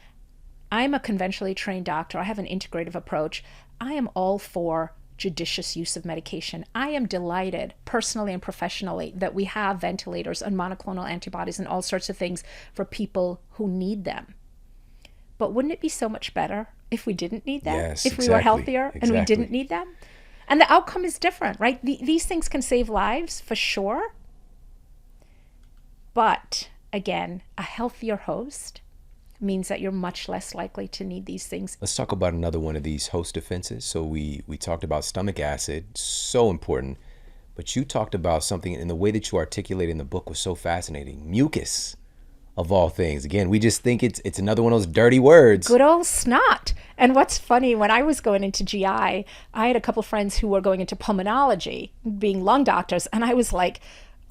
I'm a conventionally trained doctor. I have an integrative approach. I am all for judicious use of medication. I am delighted, personally and professionally, that we have ventilators and monoclonal antibodies and all sorts of things for people who need them. But wouldn't it be so much better if we didn't need them? Yes, if we were healthier and we didn't need them? And the outcome is different, right? These things can save lives for sure. But again, a healthier host means that you're much less likely to need these things. Let's talk about another one of these host defenses. So we talked about stomach acid, so important. But you talked about something, and the way that you articulated in the book was so fascinating. Mucus, of all things. Again, we just think it's another one of those dirty words. Good old snot. And what's funny, when I was going into GI, I had a couple friends who were going into pulmonology, being lung doctors, and I was like,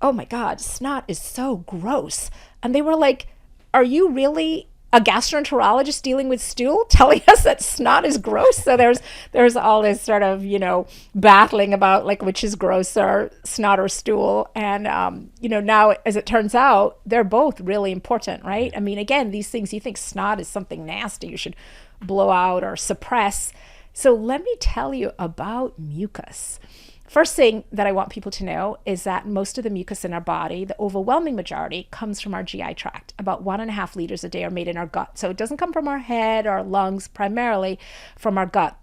oh my God, snot is so gross. And they were like, are you really a gastroenterologist dealing with stool telling us that snot is gross? So there's all this sort of, you know, battling about like which is grosser, snot or stool. And, you know, now as it turns out, they're both really important, right? I mean, again, these things, you think snot is something nasty you should blow out or suppress. So let me tell you about mucus. First thing that I want people to know is that most of the mucus in our body, the overwhelming majority, comes from our GI tract. About 1.5 liters a day are made in our gut. So it doesn't come from our head or lungs, primarily from our gut.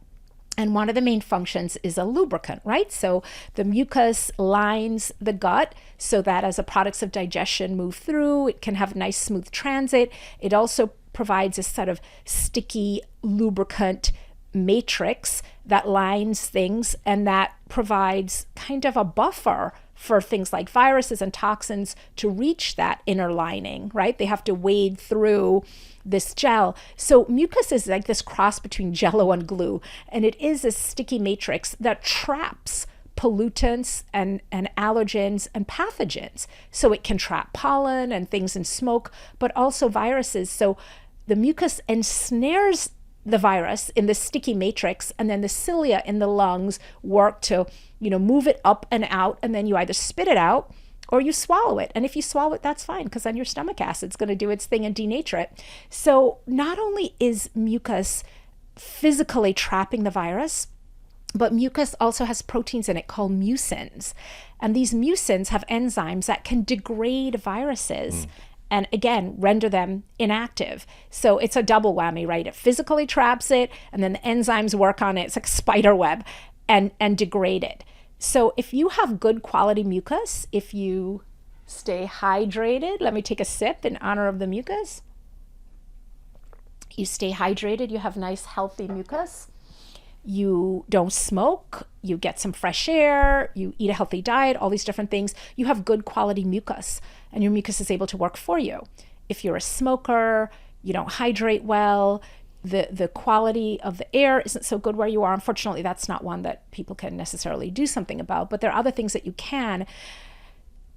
And one of the main functions is a lubricant, right? So the mucus lines the gut so that as the products of digestion move through, it can have nice smooth transit. It also provides a sort of sticky lubricant matrix that lines things and that provides kind of a buffer for things like viruses and toxins to reach that inner lining, right? They have to wade through this gel. So mucus is like this cross between jello and glue, and it is a sticky matrix that traps pollutants and allergens and pathogens. So it can trap pollen and things in smoke, but also viruses. So the mucus ensnares the virus in the sticky matrix, and then the cilia in the lungs work to, you know, move it up and out, and then you either spit it out or you swallow it. And if you swallow it, that's fine, because then your stomach acid's going to do its thing and denature it. So not only is mucus physically trapping the virus, but mucus also has proteins in it called mucins. And these mucins have enzymes that can degrade viruses and again, render them inactive. So it's a double whammy, right? It physically traps it, and then the enzymes work on it. It's like a spider web and degrade it. So if you have good quality mucus, if you stay hydrated. Let me take a sip in honor of the mucus. You stay hydrated, you have nice healthy mucus. You don't smoke, you get some fresh air, you eat a healthy diet, all these different things. You have good quality mucus, and your mucus is able to work for you. If you're a smoker, you don't hydrate well, the quality of the air isn't so good where you are. Unfortunately, that's not one that people can necessarily do something about, but there are other things that you can.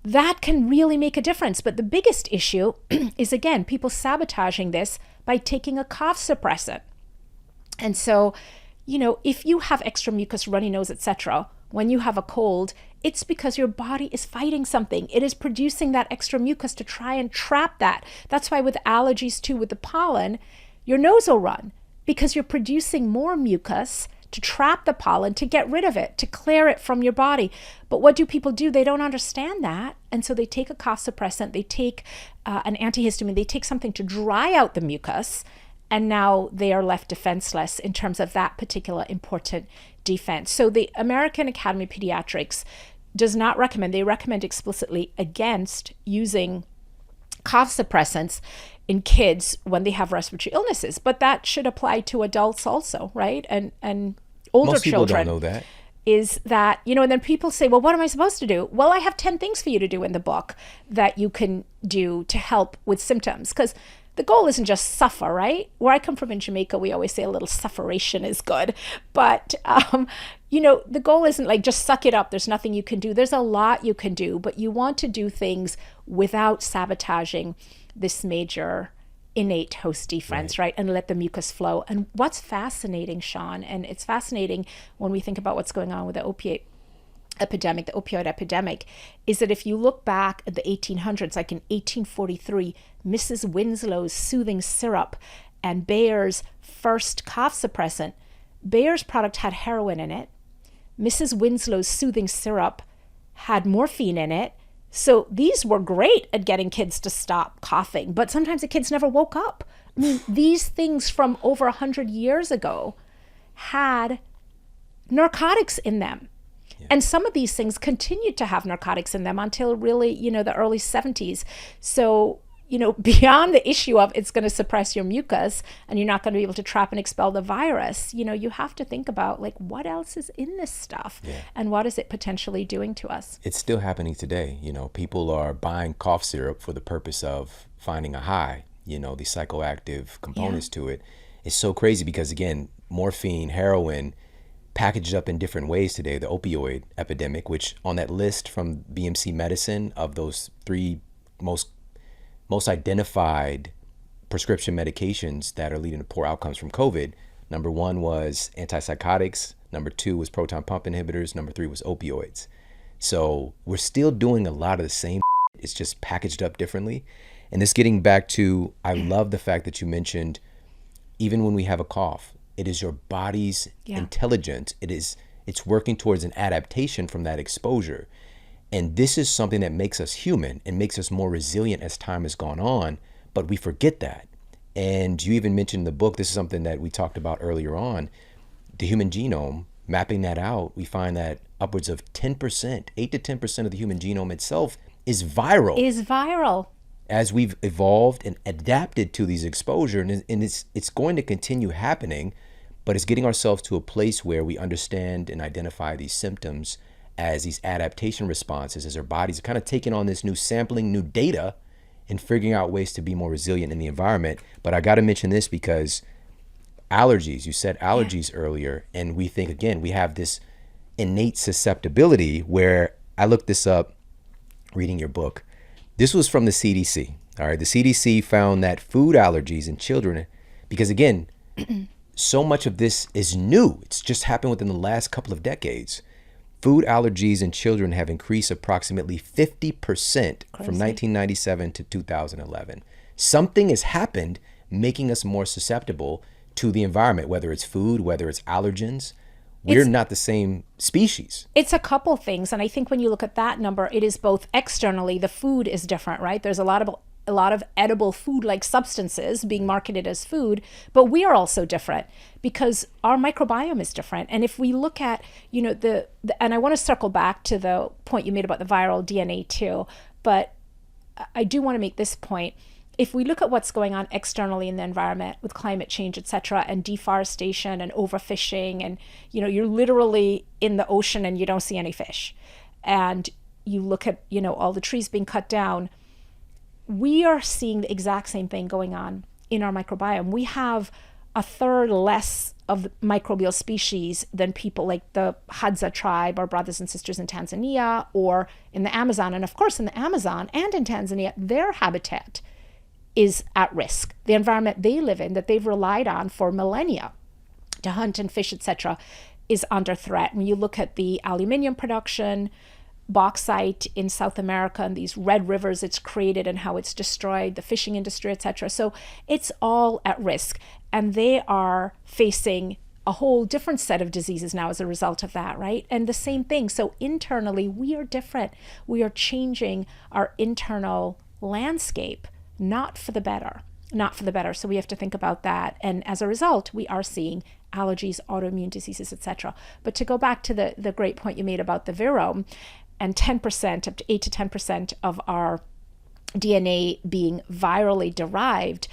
That can really make a difference. But the biggest issue is, again, people sabotaging this by taking a cough suppressant. And so, if you have extra mucus, runny nose, etc., when you have a cold, it's because your body is fighting something. It is producing that extra mucus to try and trap that. That's why with allergies too, with the pollen, your nose will run because you're producing more mucus to trap the pollen, to get rid of it, to clear it from your body. But what do people do? They don't understand that. And so they take a cough suppressant, they take an antihistamine, they take something to dry out the mucus, and now they are left defenseless in terms of that particular important defense. So the American Academy of Pediatrics does not recommend, they recommend explicitly against using cough suppressants in kids when they have respiratory illnesses, but that should apply to adults also, right? And older Most people children. don't know that. Is that, and then people say, well, what am I supposed to do? Well, I have 10 things for you to do in the book that you can do to help with symptoms. Because the goal isn't just suffer, right? Where I come from in Jamaica, we always say a little sufferation is good. But, the goal isn't like just suck it up. There's nothing you can do. There's a lot you can do, but you want to do things without sabotaging this major innate host defense, right? And let the mucus flow. And what's fascinating, Shawn, and it's fascinating when we think about what's going on with the opioid epidemic, is that if you look back at the 1800s, like in 1843, Mrs. Winslow's soothing syrup and Bayer's first cough suppressant, Bayer's product had heroin in it. Mrs. Winslow's soothing syrup had morphine in it. So these were great at getting kids to stop coughing, but sometimes the kids never woke up. I mean, these things from over 100 years ago had narcotics in them. Yeah. And some of these things continued to have narcotics in them until really, the early 70s. So, beyond the issue of it's going to suppress your mucus and you're not going to be able to trap and expel the virus, you have to think about like what else is in this stuff and what is it potentially doing to us? It's still happening today. People are buying cough syrup for the purpose of finding a high, the psychoactive components to it. It's so crazy because, again, morphine, heroin, packaged up in different ways today, the opioid epidemic, which on that list from BMC Medicine of those 3 most identified prescription medications that are leading to poor outcomes from COVID, number 1 was antipsychotics, number 2 was proton-pump inhibitors, number 3 was opioids. So we're still doing a lot of the same. It's just packaged up differently. And this getting back to, I love the fact that you mentioned, even when we have a cough, it is your body's intelligence. It's working towards an adaptation from that exposure. And this is something that makes us human and makes us more resilient as time has gone on, but we forget that. And you even mentioned in the book, this is something that we talked about earlier on, the human genome, mapping that out, we find that upwards of 10%, 8 to 10% of the human genome itself is viral. As we've evolved and adapted to these exposure, and it's going to continue happening, but it's getting ourselves to a place where we understand and identify these symptoms as these adaptation responses, as our bodies are kind of taking on this new sampling, new data, and figuring out ways to be more resilient in the environment. But I got to mention this because allergies, you said allergies earlier, and we think, again, we have this innate susceptibility where I looked this up reading your book. This was from the CDC. All right, the CDC found that food allergies in children, because again, so much of this is new. It's just happened within the last couple of decades. Food allergies in children have increased approximately 50% from 1997 to 2011. Something has happened making us more susceptible to the environment, whether it's food, whether it's allergens. We're not the same species. It's a couple things. And I think when you look at that number, it is both externally, the food is different, right? There's a lot of edible food-like substances being marketed as food, but we are also different because our microbiome is different. And if we look at, and I want to circle back to the point you made about the viral DNA too, but I do want to make this point. If we look at what's going on externally in the environment with climate change, et cetera, and deforestation and overfishing, and, you're literally in the ocean and you don't see any fish. And you look at, all the trees being cut down, we are seeing the exact same thing going on in our microbiome. We have a third less of the microbial species than people like the Hadza tribe, our brothers and sisters in Tanzania, or in the Amazon. And of course, in the Amazon and in Tanzania, their habitat is at risk. The environment they live in, that they've relied on for millennia to hunt and fish, etc., is under threat. When you look at the aluminium production, bauxite in South America, and these red rivers it's created and how it's destroyed the fishing industry, etc. So it's all at risk, and they are facing a whole different set of diseases now as a result of that, right? And the same thing. So internally, we are different. We are changing our internal landscape, not for the better. So we have to think about that. And as a result, we are seeing allergies, autoimmune diseases, etc. But to go back to the great point you made about the virome, and 10%, up to 8 to 10% of our DNA being virally derived,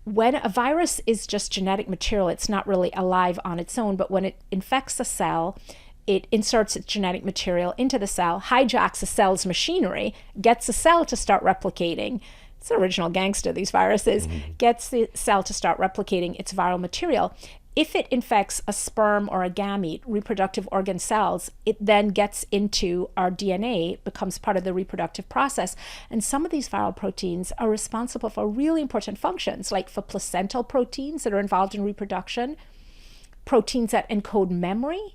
when a virus is just genetic material, it's not really alive on its own, but when it infects a cell, it inserts its genetic material into the cell, hijacks the cell's machinery, gets the cell to start replicating. It's the original gangster, these viruses, gets the cell to start replicating its viral material. If it infects a sperm or a gamete, reproductive organ cells, it then gets into our DNA, becomes part of the reproductive process. And some of these viral proteins are responsible for really important functions, like for placental proteins that are involved in reproduction, proteins that encode memory.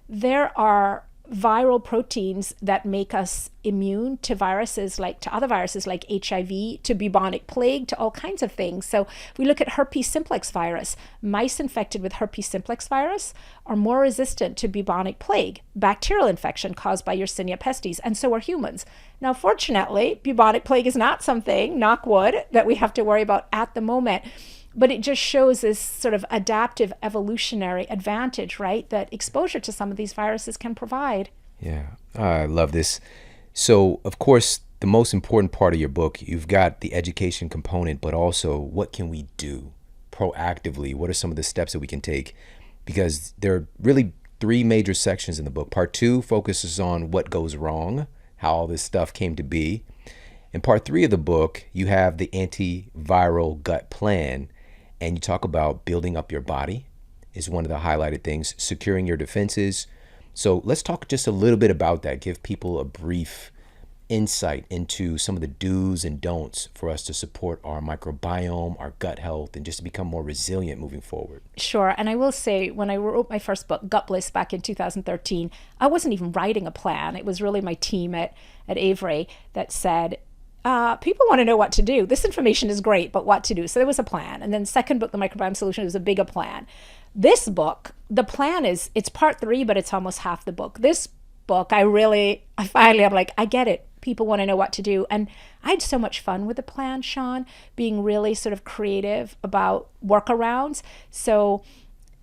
There are viral proteins that make us immune to viruses, like to other viruses like HIV, to bubonic plague, to all kinds of things. So if we look at herpes simplex virus, mice infected with herpes simplex virus are more resistant to bubonic plague, bacterial infection caused by Yersinia pestis, and so are humans. Now, fortunately, bubonic plague is not something, knock wood, that we have to worry about at the moment. But it just shows this sort of adaptive evolutionary advantage, right, that exposure to some of these viruses can provide. Yeah, I love this. So, of course, the most important part of your book, you've got the education component, but also what can we do proactively? What are some of the steps that we can take? Because there are really 3 major sections in the book. Part 2 focuses on what goes wrong, how all this stuff came to be. In part 3 of the book, you have the antiviral gut plan. And you talk about building up your body is one of the highlighted things, securing your defenses. So let's talk just a little bit about that. Give people a brief insight into some of the do's and don'ts for us to support our microbiome, our gut health, and just to become more resilient moving forward. Sure. And I will say, when I wrote my first book, Gut Bliss, back in 2013, I wasn't even writing a plan. It was really my team at Avery that said, people want to know what to do. This information is great, but what to do? So there was a plan. And then second book, The Microbiome Solution, was a bigger plan. This book, the plan it's part 3, but it's almost half the book. This book, I'm like, I get it. People want to know what to do. And I had so much fun with the plan, Shawn, being really sort of creative about workarounds. So,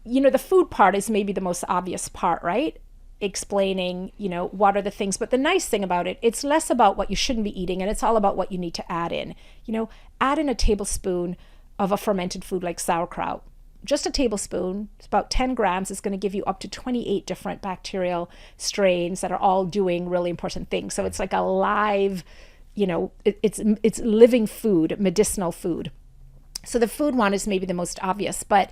the food part is maybe the most obvious part, right? Explaining, what are the things. But the nice thing about it, it's less about what you shouldn't be eating, and it's all about what you need to add in. Add in a tablespoon of a fermented food like sauerkraut. Just a tablespoon, it's about 10 grams, is going to give you up to 28 different bacterial strains that are all doing really important things. So it's like a live, it's living food, medicinal food. So the food one is maybe the most obvious. But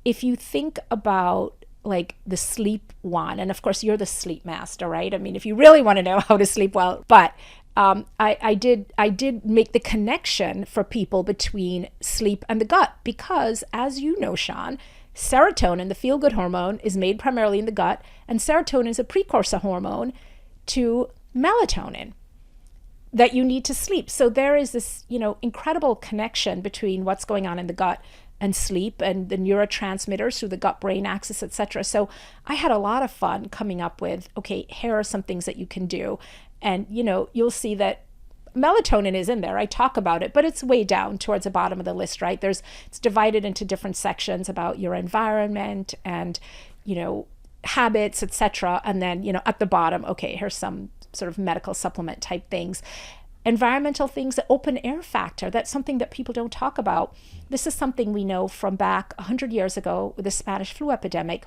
if you think about like the sleep one, and of course you're the sleep master, right? I mean, if you really want to know how to sleep well, but I did make the connection for people between sleep and the gut, because as you know, Shawn, serotonin, the feel-good hormone, is made primarily in the gut, and serotonin is a precursor hormone to melatonin that you need to sleep. So there is this, incredible connection between what's going on in the gut and sleep and the neurotransmitters through the gut-brain axis, etc. So I had a lot of fun coming up with, okay, here are some things that you can do. And, you'll see that melatonin is in there. I talk about it, but it's way down towards the bottom of the list, right? It's divided into different sections about your environment and, habits, etc. And then, at the bottom, okay, here's some sort of medical supplement type things. Environmental things, open air factor, that's something that people don't talk about. This is something we know from back 100 years ago with the Spanish flu epidemic.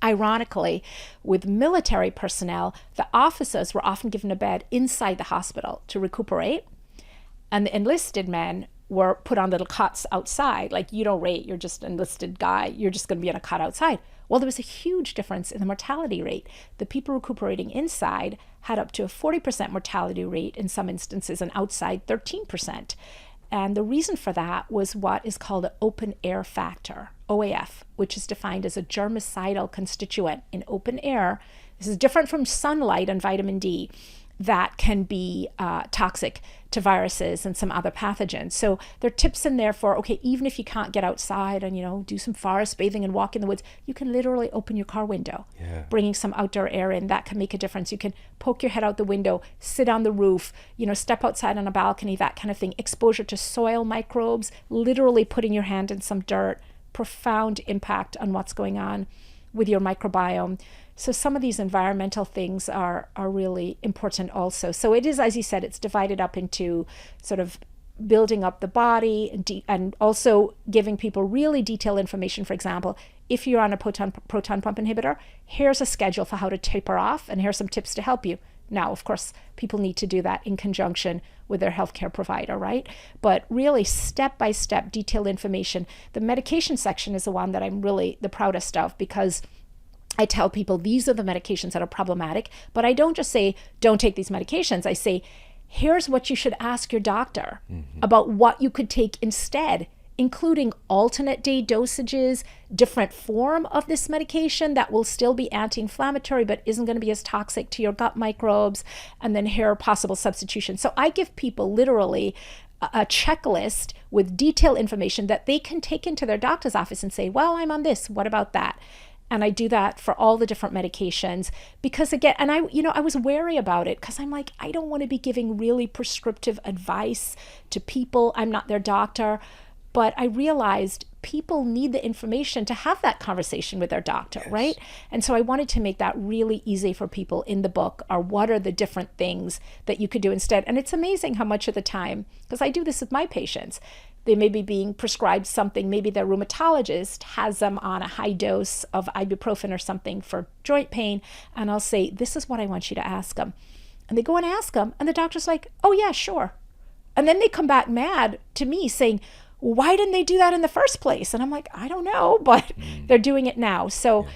Ironically, with military personnel, the officers were often given a bed inside the hospital to recuperate, and the enlisted men were put on little cots outside. Like, you don't rate, you're just an enlisted guy, you're just going to be on a cot outside. Well, there was a huge difference in the mortality rate. The people recuperating inside had up to a 40% mortality rate in some instances, and outside 13%. And the reason for that was what is called an open air factor, OAF, which is defined as a germicidal constituent in open air. This is different from sunlight and vitamin D that can be toxic to viruses and some other pathogens. So there are tips in there for, okay, even if you can't get outside and, do some forest bathing and walk in the woods, you can literally open your car window, bringing some outdoor air in. That can make a difference. You can poke your head out the window, sit on the roof, step outside on a balcony, that kind of thing. Exposure to soil microbes, literally putting your hand in some dirt, profound impact on what's going on with your microbiome. So some of these environmental things are really important also. So it is, as you said, it's divided up into sort of building up the body and also giving people really detailed information. For example, if you're on a proton pump inhibitor, here's a schedule for how to taper off, and here's some tips to help you. Now, of course, people need to do that in conjunction with their healthcare provider, right? But really step-by-step detailed information. The medication section is the one that I'm really the proudest of, because I tell people these are the medications that are problematic, but I don't just say, don't take these medications. I say, here's what you should ask your doctor about what you could take instead, including alternate day dosages, different form of this medication that will still be anti-inflammatory but isn't going to be as toxic to your gut microbes, and then here are possible substitutions. So I give people literally a checklist with detailed information that they can take into their doctor's office and say, well, I'm on this, what about that? And I do that for all the different medications because, again, and I was wary about it because I'm like, I don't want to be giving really prescriptive advice to people. I'm not their doctor. But I realized people need the information to have that conversation with their doctor, right? And so I wanted to make that really easy for people in the book, or what are the different things that you could do instead. And it's amazing how much of the time, because I do this with my patients, they may be being prescribed something, maybe their rheumatologist has them on a high dose of ibuprofen or something for joint pain, and I'll say, this is what I want you to ask them. And they go and ask them, and the doctor's like, oh yeah, sure. And then they come back mad to me saying, why didn't they do that in the first place? And I'm like, I don't know, but they're doing it now. So,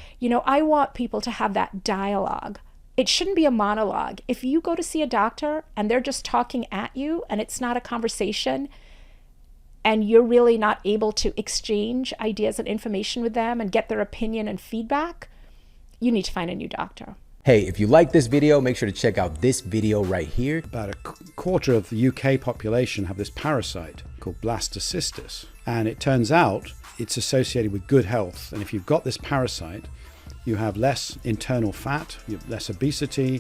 I want people to have that dialogue. It shouldn't be a monologue. If you go to see a doctor and they're just talking at you and it's not a conversation, and you're really not able to exchange ideas and information with them and get their opinion and feedback, you need to find a new doctor. Hey, if you like this video, make sure to check out this video right here. About a quarter of the UK population have this parasite called blastocystis. And it turns out it's associated with good health. And if you've got this parasite, you have less internal fat, you have less obesity,